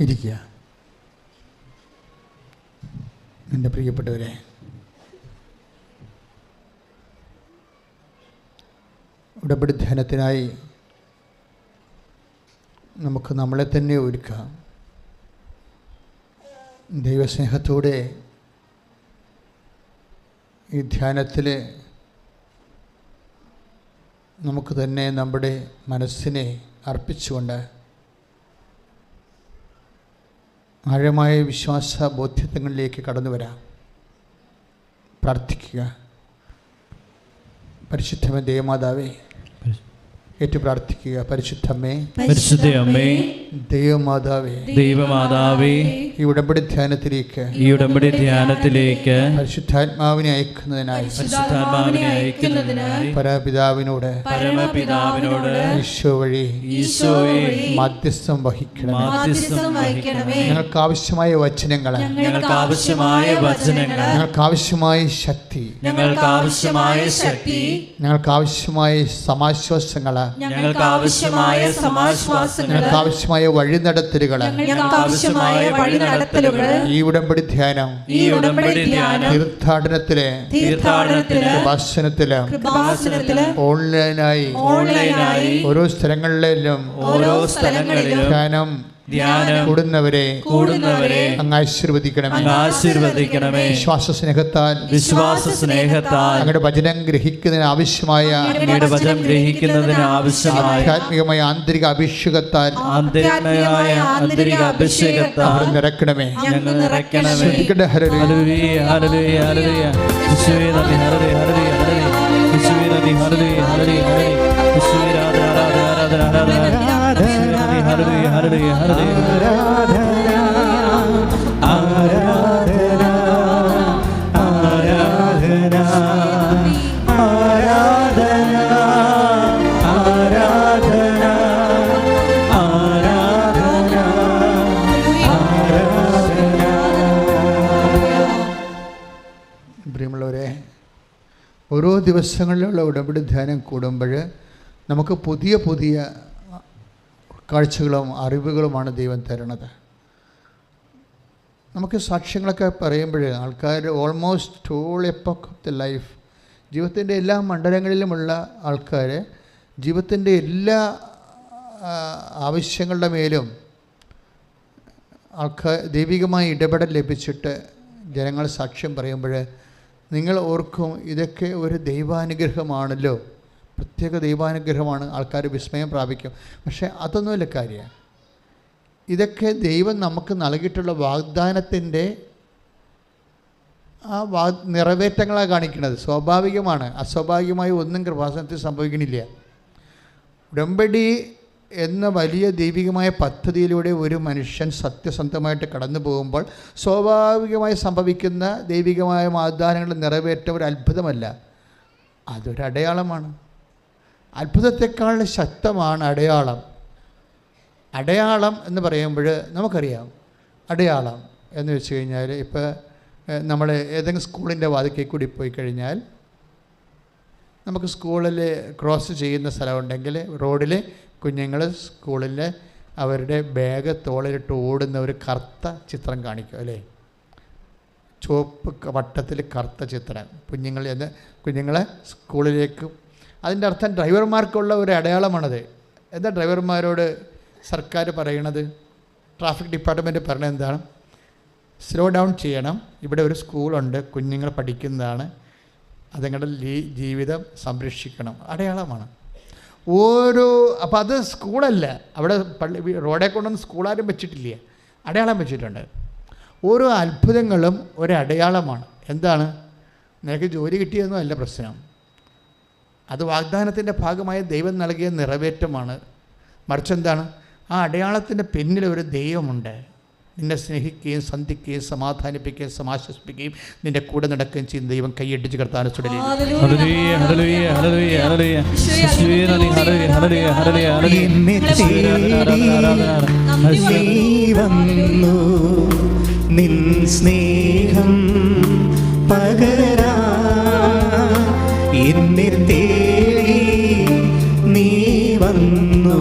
ഇരിക്കുക. എൻ്റെ പ്രിയപ്പെട്ടവരെ, ഉടമ്പടി ധ്യാനത്തിനായി നമുക്ക് നമ്മളെ തന്നെ ഒരുക്കാം. ദൈവസ്നേഹത്തോടെ ഈ ധ്യാനത്തിൽ നമുക്ക് തന്നെ നമ്മുടെ മനസ്സിനെ അർപ്പിച്ചുകൊണ്ട് ആഴമായ വിശ്വാസ ബോധ്യങ്ങളിലേക്ക് കടന്നു വരാം. പ്രാർത്ഥിക്കുക. പരിശുദ്ധമേ ദേവമാതാവേ, ഏറ്റു പ്രാർത്ഥിക്കുക. പരിശുദ്ധമേ, പരിശുദ്ധയമ്മേ, ദൈവമാതാവേ, ദൈവമാതാവേ, ഈ ഉടമ്പടി ധ്യാനത്തിലേക്ക് പരിശുദ്ധാത്മാവിനെ അയക്കുന്നതിനായി പരപിതാവിനോട് ഈശോ വഴി മധ്യസ്ഥം വഹിക്കണമേ. ഞങ്ങൾക്ക് ആവശ്യമായ വചനങ്ങൾ, ഞങ്ങൾക്ക് ആവശ്യമായ ശക്തി, ഞങ്ങൾക്ക് ആവശ്യമായ സമാശ്വാസങ്ങൾ, ഞങ്ങൾക്ക് ആവശ്യമായ വഴിനടത്തലുകൾ ഈ ഉടമ്പടി ധ്യാനം തീർത്ഥാടനത്തിലെ കൃപാസനത്തില് ഓൺലൈനായി ഓരോ സ്ഥലങ്ങളിലും ധ്യാനം കൂടുന്നവരെ അങ്ങ് ആശീർവദിക്കണമേ. വിശ്വാസ സ്നേഹത്താൽ അങ്ങയുടെ വചനം ഗ്രഹിക്കുന്നതിന് ആവശ്യമായ ആധ്യാത്മികമായ ആന്തരിക അഭിഷേകത്താൽ നിറക്കണമേ. പ്രിയമുള്ളവരെ, ഓരോ ദിവസങ്ങളിലുള്ള ഉടമ്പടി ധ്യാനം കൂടുമ്പോൾ നമുക്ക് പുതിയ പുതിയ കാഴ്ചകളും അറിവുകളുമാണ് ദൈവം തരുന്നത്. നമുക്ക് സാക്ഷ്യങ്ങളൊക്കെ പറയുമ്പോൾ ആൾക്കാർ almost all epoch of the life, ജീവിതത്തിൻ്റെ എല്ലാ മണ്ഡലങ്ങളിലുമുള്ള ആൾക്കാർ ജീവിതത്തിൻ്റെ എല്ലാ ആവശ്യങ്ങളുടെ മേലും ദൈവികമായ ഇടപെടൽ ലഭിച്ചിട്ട് ജനങ്ങൾ സാക്ഷ്യം പറയുമ്പോൾ നിങ്ങൾ ഓർക്കും, ഇതൊക്കെ ഒരു ദൈവാനുഗ്രഹമാണല്ലോ, പ്രത്യേക ദൈവാനുഗ്രഹമാണ്. ആൾക്കാർ വിസ്മയം പ്രാപിക്കും. പക്ഷേ അതൊന്നുമല്ല കാര്യം. ഇതൊക്കെ ദൈവം നമുക്ക് നൽകിയിട്ടുള്ള വാഗ്ദാനത്തിൻ്റെ ആ നിറവേറ്റങ്ങളാണ് കാണിക്കുന്നത്. സ്വാഭാവികമാണ്. അസ്വാഭാവികമായി ഒന്നും കൃപാസനത്തിൽ സംഭവിക്കണില്ല. ഉടമ്പടി എന്ന വലിയ ദൈവികമായ പദ്ധതിയിലൂടെ ഒരു മനുഷ്യൻ സത്യസന്ധമായിട്ട് കടന്നു പോകുമ്പോൾ സ്വാഭാവികമായി സംഭവിക്കുന്ന ദൈവികമായ വാഗ്ദാനങ്ങൾ നിറവേറ്റ ഒരു അത്ഭുതമല്ല, അതൊരു അടയാളമാണ്. അത്ഭുതത്തെക്കാൾ ശക്തമാണ് അടയാളം. അടയാളം എന്ന് പറയുമ്പോൾ നമുക്കറിയാം, അടയാളം എന്ന് വെച്ച് കഴിഞ്ഞാൽ ഇപ്പോൾ നമ്മൾ ഏതെങ്കിലും സ്കൂളിൻ്റെ വാതിക്കൽ കൂടി പോയി കഴിഞ്ഞാൽ നമുക്ക് സ്കൂളിൽ ക്രോസ് ചെയ്യുന്ന സ്ഥലമുണ്ടെങ്കിൽ റോഡിൽ കുഞ്ഞുങ്ങൾ സ്കൂളിൽ അവരുടെ ബാഗ് തോളിലിട്ട് ഓടുന്ന ഒരു കറുത്ത ചിത്രം കാണിക്കും അല്ലേ, ചുവപ്പ് വട്ടത്തിൽ കറുത്ത ചിത്രം കുഞ്ഞുങ്ങളെ സ്കൂളിലേക്ക്. അതിൻ്റെ അർത്ഥം ഡ്രൈവർമാർക്കുള്ള ഒരു അടയാളമാണത്. എന്താ ഡ്രൈവർമാരോട് സർക്കാർ പറയണത്, ട്രാഫിക് ഡിപ്പാർട്ട്മെൻറ്റ് പറയണത് എന്താണ്? സ്ലോ ഡൗൺ ചെയ്യണം, ഇവിടെ ഒരു സ്കൂളുണ്ട്, കുഞ്ഞുങ്ങൾ പഠിക്കുന്നതാണ്, അതുങ്ങളുടെ ജീവിതം സംരക്ഷിക്കണം. അടയാളമാണ് അപ്പോൾ അത് സ്കൂളല്ല, അവിടെ റോഡെ കൊണ്ടൊന്നും സ്കൂളാരും വെച്ചിട്ടില്ല, അടയാളം വെച്ചിട്ടുണ്ട്. ഓരോ അത്ഭുതങ്ങളും ഒരടയാളമാണ്. എന്താണ്? നിനക്ക് ജോലി കിട്ടിയതൊന്നും അല്ല പ്രശ്നം, അത് വാഗ്ദാനത്തിൻ്റെ ഭാഗമായ ദൈവം നൽകിയ നിറവേറ്റമാണ്. മറിച്ച് എന്താണ്? ആ അടയാളത്തിൻ്റെ പിന്നിൽ ഒരു ദൈവമുണ്ട്, നിന്നെ സ്നേഹിക്കുകയും സന്ധിക്കുകയും സമാധാനിപ്പിക്കുകയും സമാശ്വസിപ്പിക്കുകയും നിന്റെ കൂടെ നടക്കുകയും ചെയ്യുന്ന ദൈവം കൈയടിച്ച് കർത്താവിനെ ചുടലി. നിൻ സ്നേഹം പകരാ എന്നെ തേടി നീ വന്നു,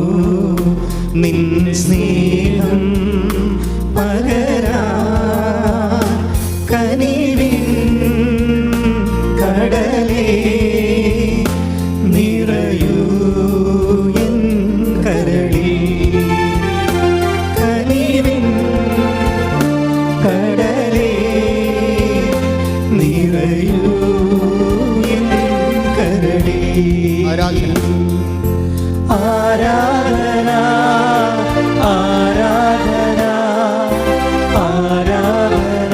നിൻ സ്നേഹം ആരാധന. ആരാധന ആരാധന ആരാധന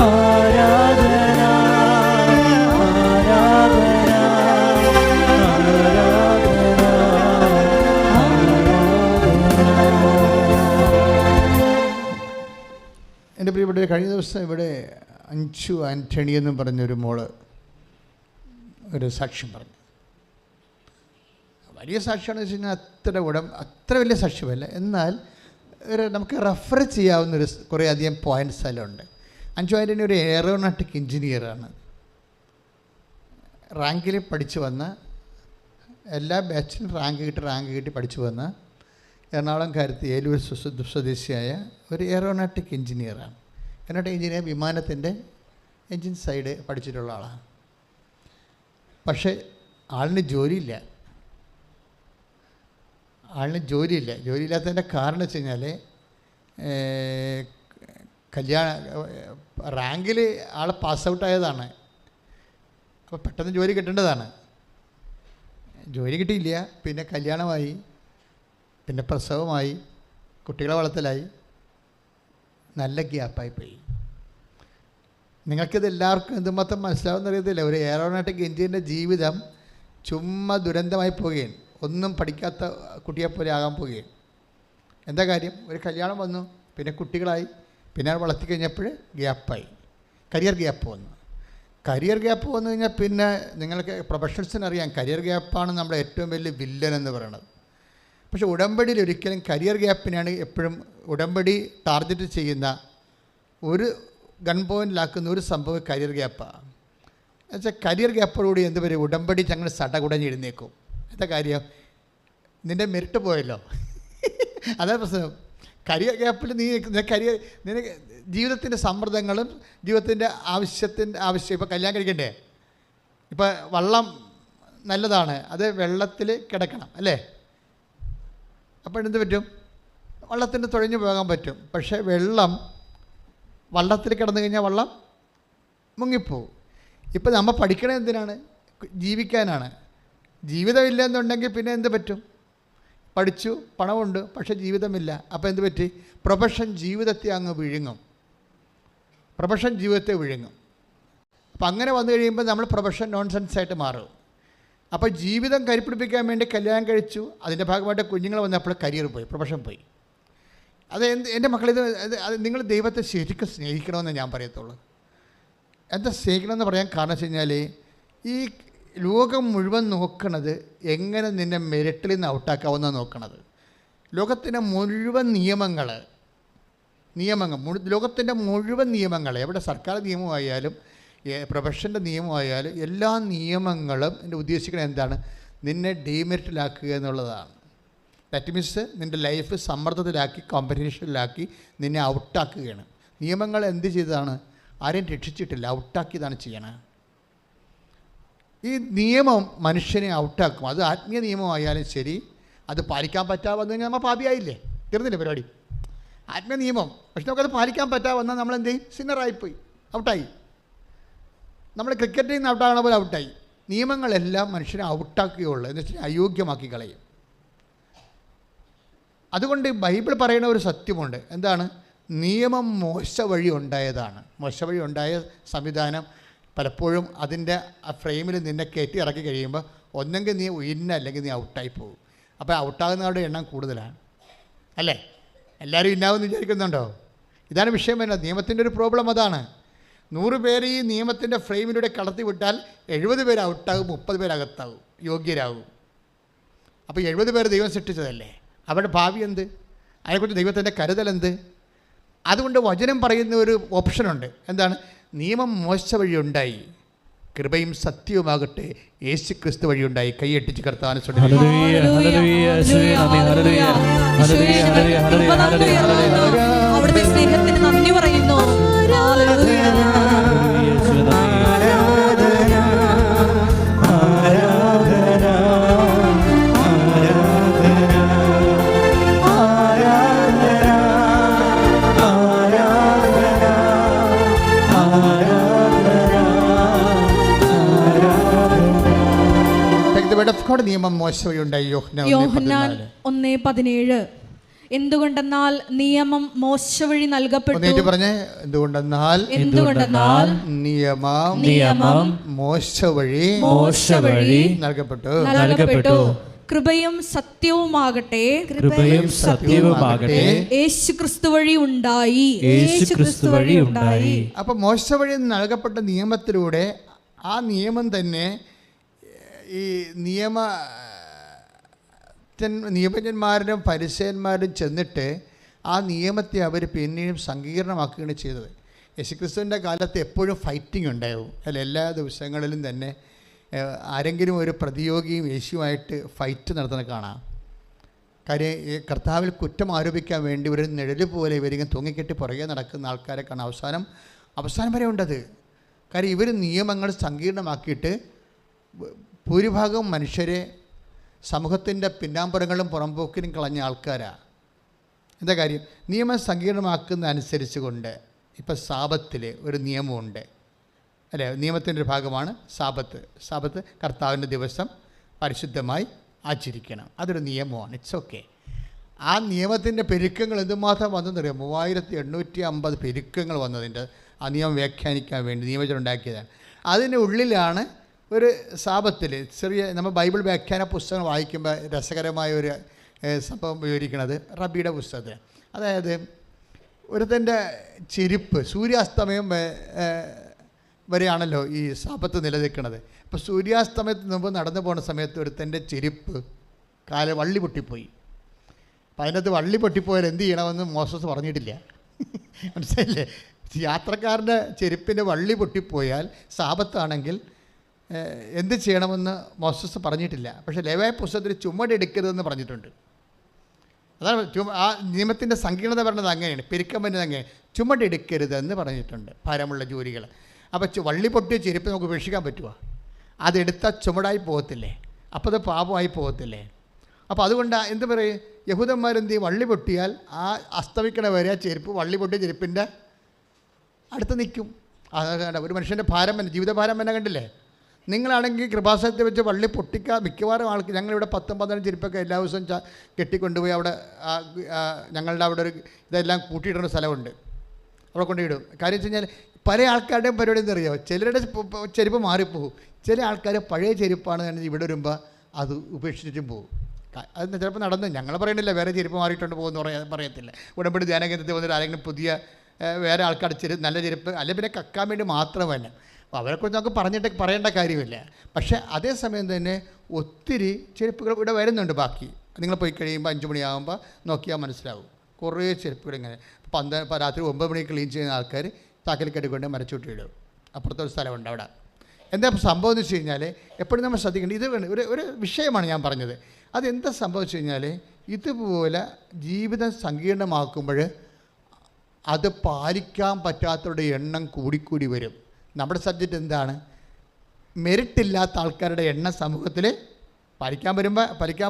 ആരാധന ആരാധന എൻ്റെ പ്രിയപ്പെട്ട കഴിഞ്ഞ ദിവസം ഇവിടെ അഞ്ചു ആൻ്റണി എന്നും പറഞ്ഞൊരു മോള് ഒരു സാക്ഷ്യം പറഞ്ഞു. വലിയ സാക്ഷ്യമാണെന്ന് വെച്ച് കഴിഞ്ഞാൽ അത്ര വലിയ സാക്ഷ്യമല്ല, എന്നാൽ നമുക്ക് റെഫർ ചെയ്യാവുന്നൊരു കുറേ അധികം പോയിൻറ്റ്സ് എല്ലാം ഉണ്ട്. അഞ്ചു ആൻ്റണി ഒരു എയറോനോട്ടിക് എഞ്ചിനീയറാണ്. റാങ്കിൽ പഠിച്ചു വന്ന, എല്ലാ ബാച്ചിലും റാങ്ക് കിട്ടി പഠിച്ചു വന്ന എറണാകുളം കാരത്ത് ഏലൂർ സ്വദേശിയായ ഒരു എയറോനോട്ടിക് എഞ്ചിനീയറാണ്. എയറോനോട്ടിക് എഞ്ചിനീയർ വിമാനത്തിൻ്റെ എൻജിൻ സൈഡ് പഠിച്ചിട്ടുള്ള ആളാണ്. പക്ഷേ ആളിന് ജോലിയില്ല. ജോലിയില്ലാത്തതിൻ്റെ കാരണം വെച്ച് കഴിഞ്ഞാൽ റാങ്കിൽ ആൾ പാസ് ഔട്ടായതാണ്. അപ്പോൾ പെട്ടെന്ന് ജോലി കിട്ടേണ്ടതാണ്. ജോലി കിട്ടിയില്ല. പിന്നെ കല്യാണമായി, പിന്നെ പ്രസവമായി, കുട്ടികളെ വളർത്തലായി, നല്ല ഗ്യാപ്പായി പോയി. നിങ്ങൾക്കിത് എല്ലാവർക്കും എന്തുമാത്രം മനസ്സിലാവുമെന്ന് അറിയത്തില്ല. ഒരു എയറോനോട്ടിക് എഞ്ചിനീയറിൻ്റെ ജീവിതം ചുമ്മാ ദുരന്തമായി പോവുകയാണ്. ഒന്നും പഠിക്കാത്ത കുട്ടിയെപ്പോലെ ആകാൻ പോവുകയാണ്. എന്താ കാര്യം? ഒരു കല്യാണം വന്നു, പിന്നെ കുട്ടികളായി, പിന്നെ വളർത്തി കഴിഞ്ഞപ്പോൾ ഗ്യാപ്പായി, കരിയർ ഗ്യാപ്പ് വന്നു. കരിയർ ഗ്യാപ്പ് വന്നു കഴിഞ്ഞാൽ പിന്നെ നിങ്ങൾക്ക് പ്രൊഫഷണൽസിനറിയാം കരിയർ ഗ്യാപ്പാണ് നമ്മുടെ ഏറ്റവും വലിയ വില്ലൻ എന്ന് പറയുന്നത്. പക്ഷേ ഉടമ്പടിയിൽ ഒരിക്കലും കരിയർ ഗ്യാപ്പിനാണ് എപ്പോഴും ഉടമ്പടി ടാർഗറ്റ് ചെയ്യുന്ന ഒരു ഗൺ പോയിൻറ്റിലാക്കുന്ന ഒരു സംഭവം കരിയർ ഗ്യാപ്പാണ്. എന്നുവെച്ചാൽ കരിയർ ഗ്യാപ്പോടുകൂടി എന്ത് വരും? ഉടമ്പടി ഞങ്ങൾ സടകുടഞ്ഞെഴുന്നേക്കും. എന്താ കാര്യം? നിൻ്റെ മെറിറ്റ് പോയല്ലോ. അതേ പ്രശ്നം. കരിയർ ഗ്യാപ്പിൽ നിനക്ക് ജീവിതത്തിൻ്റെ സമ്മർദ്ദങ്ങളും ജീവിതത്തിൻ്റെ ആവശ്യം. ഇപ്പോൾ കല്യാണം കഴിക്കണ്ടേ? ഇപ്പോൾ വെള്ളം നല്ലതാണ്, അത് വെള്ളത്തിൽ കിടക്കണം അല്ലേ? അപ്പോൾ എന്ത് പറ്റും? വള്ളത്തിന് തുഴഞ്ഞു പോകാൻ പറ്റും. പക്ഷേ വള്ളത്തിൽ കിടന്നു കഴിഞ്ഞാൽ വള്ളം മുങ്ങിപ്പോവും. ഇപ്പോൾ നമ്മൾ പഠിക്കണത് എന്തിനാണ്? ജീവിക്കാനാണ്. ജീവിതമില്ല എന്നുണ്ടെങ്കിൽ പിന്നെ എന്ത് പറ്റും? പഠിച്ചു, പണമുണ്ട്, പക്ഷേ ജീവിതമില്ല. അപ്പോൾ എന്ത് പറ്റി? പ്രൊഫഷൻ ജീവിതത്തെ അങ്ങ് വിഴുങ്ങും. അപ്പോൾ അങ്ങനെ വന്നു കഴിയുമ്പോൾ നമ്മൾ പ്രൊഫഷൻ നോൺസെൻസായിട്ട് മാറും. അപ്പോൾ ജീവിതം കരിപ്പിടിപ്പിക്കാൻ വേണ്ടി കല്യാണം കഴിച്ചു, അതിൻ്റെ ഭാഗമായിട്ട് കുഞ്ഞുങ്ങൾ വന്നപ്പോൾ കരിയർ പോയി, പ്രൊഫഷൻ പോയി. അത് എൻ്റെ മക്കളിത് നിങ്ങൾ ദൈവത്തെ ശരിക്കും സ്നേഹിക്കണമെന്ന് ഞാൻ പറയത്തുള്ളൂ. എന്താ സ്നേഹിക്കണമെന്ന് പറയാൻ കാരണം വെച്ച് കഴിഞ്ഞാൽ ഈ ലോകം മുഴുവൻ നോക്കണത് എങ്ങനെ നിന്നെ മെറിറ്റിൽ നിന്ന് ഔട്ടാക്കാവുന്ന നോക്കണത്. ലോകത്തിൻ്റെ മുഴുവൻ നിയമങ്ങൾ ലോകത്തിൻ്റെ മുഴുവൻ നിയമങ്ങൾ, എവിടെ സർക്കാർ നിയമമായാലും പ്രൊഫഷൻ്റെ നിയമമായാലും എല്ലാ നിയമങ്ങളും എൻ്റെ ഉദ്ദേശിക്കുന്നത് എന്താണ്? നിന്നെ ഡീമെറിറ്റിലാക്കുക എന്നുള്ളതാണ്. ദാറ്റ് മീൻസ് നിൻ്റെ ലൈഫ് സമ്മർദ്ദത്തിലാക്കി, കോമ്പറ്റീഷനിലാക്കി നിന്നെ ഔട്ടാക്കുകയാണ്. നിയമങ്ങൾ എന്ത് ചെയ്തതാണ്? ആരെയും രക്ഷിച്ചിട്ടില്ല, ഔട്ടാക്കിയതാണ് ചെയ്യണത്. ഈ നിയമം മനുഷ്യനെ ഔട്ടാക്കും. അത് ആത്മീയ നിയമമായാലും ശരി, അത് പാലിക്കാൻ പറ്റാമെന്ന് കഴിഞ്ഞാൽ നമ്മൾ പാപിയായില്ലേ? തീർന്നില്ലേ പരിപാടി? ആത്മീയ നിയമം. പക്ഷെ നമുക്കത് പാലിക്കാൻ പറ്റാമെന്നാൽ നമ്മൾ എന്ത് ചെയ്യും? സിന്നറായിപ്പോയി, ഔട്ടായി. നമ്മൾ ക്രിക്കറ്റിൽ നിന്ന് ഔട്ടാകണ പോലെ ഔട്ടായി. നിയമങ്ങളെല്ലാം മനുഷ്യനെ ഔട്ടാക്കുകയുള്ളൂ, എന്ന് വെച്ചാൽ അയോഗ്യമാക്കി കളയും. അതുകൊണ്ട് ബൈബിൾ പറയുന്ന ഒരു സത്യമുണ്ട്. എന്താണ്? നിയമം മോശ വഴി ഉണ്ടായതാണ്. മോശ വഴി ഉണ്ടായ സംവിധാനം പലപ്പോഴും അതിൻ്റെ ആ ഫ്രെയിമിൽ നിന്നെ കയറ്റി ഇറക്കി കഴിയുമ്പോൾ ഒന്നെങ്കിൽ നീ വിന്ന, അല്ലെങ്കിൽ നീ ഔട്ടായി പോകും. അപ്പോൾ ഔട്ടാകുന്നവരുടെ എണ്ണം കൂടുതലാണ് അല്ലേ? എല്ലാവരും ഇന്നാവെന്ന് വിചാരിക്കുന്നുണ്ടോ? ഇതാണ് വിഷയം വരുന്നത്. നിയമത്തിൻ്റെ ഒരു പ്രോബ്ലം അതാണ്. 100 പേര് ഈ നിയമത്തിൻ്റെ ഫ്രെയിമിലൂടെ കടത്തി വിട്ടാൽ 70 പേര് ഔട്ടാകും, 30 പേര് അകത്താകും, യോഗ്യരാകും. അപ്പോൾ 70 പേര് ദൈവം സൃഷ്ടിച്ചതല്ലേ? അവരുടെ ഭാവി എന്ത്? അതിനെക്കുറിച്ച് ദൈവത്തിൻ്റെ കരുതൽ എന്ത്? അതുകൊണ്ട് വചനം പറയുന്ന ഒരു ഓപ്ഷനുണ്ട്. എന്താണ്? നിയമം മോശ വഴി ഉണ്ടായി, കൃപയും സത്യവുമാകട്ടെ യേശു ക്രിസ്തു വഴി ഉണ്ടായി. കൈയെട്ടിച്ച് കർത്താവിനെ അവിടുത്തെ സ്നേഹത്തിന് നന്ദി പറയുന്നു. നിയമം മോശ വഴി ഉണ്ടായി? യോഹന്നാൻ 1:17. എന്തുകൊണ്ടെന്നാൽ നിയമം മോശ വഴി നൽകപ്പെട്ടു. പറഞ്ഞേ, എന്തുകൊണ്ടെന്നാൽ നിയമം മോശ വഴി നൽകപ്പെട്ടു. കൃപയും സത്യവുമാകട്ടെ യേശുക്രിസ്തു വഴി ഉണ്ടായി. അപ്പൊ മോശ വഴി നൽകപ്പെട്ട നിയമത്തിലൂടെ ആ നിയമം തന്നെ ഈ നിയമജ്ഞന്മാരും പരിസയന്മാരും ചെന്നിട്ട് ആ നിയമത്തെ അവർ പിന്നെയും സങ്കീർണമാക്കുകയാണ് ചെയ്തത്. യേശുക്രിസ്തുവിൻ്റെ കാലത്ത് എപ്പോഴും ഫൈറ്റിംഗ് ഉണ്ടാവും. അല്ല, എല്ലാ ദിവസങ്ങളിലും തന്നെ ആരെങ്കിലും ഒരു പ്രതിയോഗിയും യേശുവായിട്ട് ഫൈറ്റ് നടത്തുന്നത് കാണാം. കാര്യം ഈ കർത്താവിൽ കുറ്റം ആരോപിക്കാൻ വേണ്ടി ഒരു നിഴല് പോലെ ഇവരിങ്ങനെ തൂങ്ങിക്കെട്ടി പുറകെ നടക്കുന്ന ആൾക്കാരെ കാണാം. അവസാനം വരെ ഉണ്ടത്. കാര്യം ഇവർ നിയമങ്ങൾ സങ്കീർണമാക്കിയിട്ട് ഭൂരിഭാഗം മനുഷ്യരെ സമൂഹത്തിൻ്റെ പിന്നാമ്പുറങ്ങളും പുറംപോക്കിനും കളഞ്ഞ ആൾക്കാരാണ്. എന്താ കാര്യം? നിയമം സങ്കീർണമാക്കുന്ന അനുസരിച്ച് കൊണ്ട് ഇപ്പം സാബത്തിൽ ഒരു നിയമമുണ്ട്, അല്ലേ? നിയമത്തിൻ്റെ ഒരു ഭാഗമാണ് സാബത്ത് കർത്താവിൻ്റെ ദിവസം പരിശുദ്ധമായി ആചരിക്കണം. അതൊരു നിയമമാണ്. It's okay. ആ നിയമത്തിൻ്റെ പെരുക്കങ്ങൾ എന്തുമാത്രം വന്നെന്നറിയാം? 3850 പെരുക്കങ്ങൾ വന്നതിൻ്റെ ആ നിയമം വ്യാഖ്യാനിക്കാൻ വേണ്ടി നിയമജനം ഉണ്ടാക്കിയതാണ്. അതിൻ്റെ ഉള്ളിലാണ് ഒരു സാബത്തിൽ ചെറിയ നമ്മൾ ബൈബിൾ വ്യാഖ്യാന പുസ്തകം വായിക്കുമ്പോൾ രസകരമായ ഒരു സംഭവം വിവരിക്കുന്നത് റബിയുടെ പുസ്തകത്തിൽ. അതായത് ഒരുത്തൻ്റെ ചെരുപ്പ് സൂര്യാസ്തമയം വരെയാണല്ലോ ഈ സാബത്ത് നിലനിൽക്കുന്നത്. അപ്പോൾ സൂര്യാസ്തമയത്തിന് മുമ്പ് നടന്നു പോകുന്ന സമയത്ത് ഒരുത്തൻ്റെ ചെരുപ്പ് വള്ളി പൊട്ടിപ്പോയി. അപ്പം അതിനകത്ത് വള്ളി പൊട്ടിപ്പോയാൽ എന്ത് ചെയ്യണമെന്ന് മോസസ് പറഞ്ഞിട്ടില്ല. മനസ്സിലായില്ലേ? യാത്രക്കാരൻ്റെ ചെരുപ്പിൻ്റെ വള്ളി പൊട്ടിപ്പോയാൽ സാബത്താണെങ്കിൽ എന്ത് ചെയ്യണമെന്ന് മോസസ് പറഞ്ഞിട്ടില്ല. പക്ഷേ ലേവ്യ പുസ്തകത്തിൽ ചുമടെടുക്കരുതെന്ന് പറഞ്ഞിട്ടുണ്ട്. അതാണ് ആ നിയമത്തിൻ്റെ സങ്കീർണത പറഞ്ഞത് അങ്ങനെയാണ്. പെരുക്കം വരുന്നത് അങ്ങനെ ചുമടെടുക്കരുതെന്ന് പറഞ്ഞിട്ടുണ്ട്. ഭാരമുള്ള ജോലികൾ. അപ്പോൾ വള്ളി പൊട്ടിയ ചെരുപ്പ് നമുക്ക് ഉപേക്ഷിക്കാൻ പറ്റുമോ? അതെടുത്താൽ ചുമടായി പോകത്തില്ലേ? അപ്പോൾ അത് പാപമായി പോകത്തില്ലേ? അപ്പോൾ അതുകൊണ്ട് എന്ത് പറയും, യഹൂദന്മാരെന്ത് ചെയ്യും? വള്ളി പൊട്ടിയാൽ ആ അസ്തമിക്കണ വരെ ആ ചെരുപ്പ് വള്ളി പൊട്ടിയ ചെരുപ്പിൻ്റെ അടുത്ത് നിൽക്കും. അത് ഒരു മനുഷ്യൻ്റെ ഭാരം തന്നെ, ജീവിതഭാരം തന്നെ കണ്ടില്ലേ? നിങ്ങളാണെങ്കിൽ കൃപാസനത്തിൽ വെച്ച് വള്ളി പൊട്ടിക്കാൻ മിക്കവാറും ആൾക്ക്, ഞങ്ങളിവിടെ 10-15 ചെരുപ്പൊക്കെ എല്ലാ ദിവസവും കെട്ടിക്കൊണ്ടുപോയി അവിടെ ഞങ്ങളുടെ അവിടെ ഒരു ഇതെല്ലാം കൂട്ടിയിടുന്ന സ്ഥലമുണ്ട്, അവിടെ കൊണ്ടുപോയിടും. കാര്യം വെച്ച് കഴിഞ്ഞാൽ പല ആൾക്കാരുടെയും പരിപാടി എന്താ അറിയാമോ? ചിലരുടെ ചെരുപ്പ് മാറിപ്പോകും. ചില ആൾക്കാർ പഴയ ചെരുപ്പാണ് ഇവിടെ വരുമ്പോൾ അത് ഉപേക്ഷിച്ചിട്ടും പോകും. അത് ചിലപ്പോൾ നടന്നു. ഞങ്ങൾ പറയണില്ല വേറെ ചെരുപ്പ് മാറിയിട്ടുണ്ട് പോകുമെന്ന് പറയത്തില്ല. ഉടമ്പടി ധ്യാനകേന്ദ്രത്തിൽ വന്നിട്ട് ആരെങ്കിലും പുതിയ വേറെ ആൾക്കാരുടെ നല്ല ചെരുപ്പ് അല്ലെ പിന്നെ കക്കാൻ വേണ്ടി മാത്രമല്ല. അപ്പോൾ അവരെക്കുറിച്ച് നമുക്ക് പറയേണ്ട കാര്യമില്ല. പക്ഷേ അതേസമയം തന്നെ ഒത്തിരി ചെരുപ്പുകൾ ഇവിടെ വരുന്നുണ്ട്. ബാക്കി നിങ്ങൾ പോയി കഴിയുമ്പോൾ 5 മണിയാകുമ്പോൾ നോക്കിയാൽ മനസ്സിലാവും. കുറേ ചെരുപ്പുകൾ ഇങ്ങനെ രാത്രി 9 മണിക്ക് ക്ലീൻ ചെയ്യുന്ന ആൾക്കാർ താക്കൽ കെട്ടിക്കൊണ്ട് മരച്ചുവിട്ട് ഇടും. അപ്പുറത്തൊരു സ്ഥലമുണ്ട് അവിടെ. എന്താ സംഭവം എന്ന് വെച്ച് കഴിഞ്ഞാൽ എപ്പോഴും നമ്മൾ ശ്രദ്ധിക്കേണ്ടത് ഇത് ഒരു വിഷയമാണ് ഞാൻ പറഞ്ഞത്. അതെന്താ സംഭവിച്ചു കഴിഞ്ഞാൽ ഇതുപോലെ ജീവിതം സങ്കീർണമാക്കുമ്പോൾ അത് പാലിക്കാൻ പറ്റാത്തവരുടെ എണ്ണം കൂടിക്കൂടി വരും. നമ്മുടെ സബ്ജക്റ്റ് എന്താണ്? മെറിറ്റില്ലാത്ത ആൾക്കാരുടെ എണ്ണം സമൂഹത്തിൽ പാലിക്കാൻ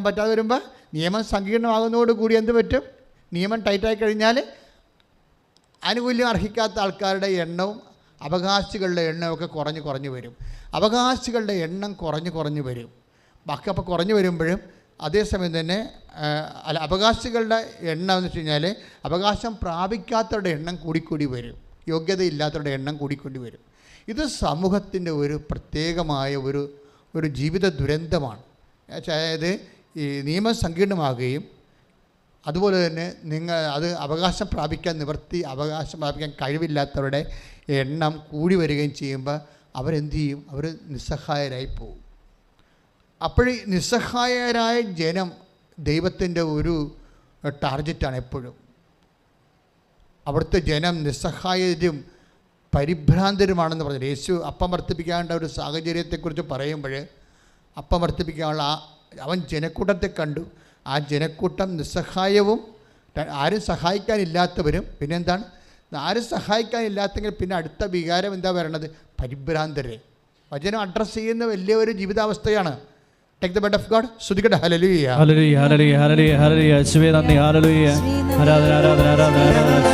പറ്റാതെ വരുമ്പോൾ നിയമം സങ്കീർണമാകുന്നതോടുകൂടി എന്ത് പറ്റും? നിയമം ടൈറ്റായി കഴിഞ്ഞാൽ ആനുകൂല്യം അർഹിക്കാത്ത ആൾക്കാരുടെ എണ്ണവും അവകാശികളുടെ എണ്ണമൊക്കെ കുറഞ്ഞു വരും. അവകാശികളുടെ എണ്ണം കുറഞ്ഞു വരും. ബാക്കി അപ്പോൾ കുറഞ്ഞു വരുമ്പോഴും അതേസമയം തന്നെ അവകാശികളുടെ എണ്ണം എന്ന് വെച്ച് കഴിഞ്ഞാൽ അവകാശം പ്രാപിക്കാത്തവരുടെ എണ്ണം കൂടിക്കൂടി വരും. യോഗ്യതയില്ലാത്തവരുടെ എണ്ണം കൂടിക്കൂടി വരും. ഇത് സമൂഹത്തിൻ്റെ ഒരു പ്രത്യേകമായ ഒരു ജീവിത ദുരന്തമാണ്. അതായത് ഈ നിയമം സങ്കീർണമാകുകയും അതുപോലെ തന്നെ അത് അവകാശം പ്രാപിക്കാൻ കഴിവില്ലാത്തവരുടെ എണ്ണം കൂടി വരികയും ചെയ്യുമ്പോൾ അവരെന്ത് ചെയ്യും? അവർ നിസ്സഹായരായി പോകും. അപ്പോൾ നിസ്സഹായരായ ജനം ദൈവത്തിൻ്റെ ഒരു ടാർഗറ്റാണ് എപ്പോഴും. അവിടുത്തെ ജനം നിസ്സഹായരും പരിഭ്രാന്തരുമാണെന്ന് പറഞ്ഞു. യേശു അപ്പം വർദ്ധിപ്പിക്കാനുള്ള ഒരു സാഹചര്യത്തെക്കുറിച്ച് പറയുമ്പോൾ അപ്പം വർദ്ധിപ്പിക്കാനുള്ള അവൻ ജനക്കൂട്ടത്തെ കണ്ടു. ആ ജനക്കൂട്ടം നിസ്സഹായവും ആരും സഹായിക്കാനില്ലാത്തവരും. പിന്നെന്താണ്? ആരും സഹായിക്കാനില്ലാത്തെങ്കിൽ പിന്നെ അടുത്ത വികാരം എന്താ വരണത്? പരിഭ്രാന്തരെ. വചനം അഡ്രസ്സ് ചെയ്യുന്ന വലിയൊരു ജീവിതാവസ്ഥയാണ്. Take the word of God. സ്തുതിക്കട്ടെ. Hallelujah. Hallelujah. Hallelujah. Hallelujah. Hallelujah. യേശുവേ നന്ദി. ഹല്ലേലൂയ. ആരാധന ആരാധന ആരാധന ആരാധന.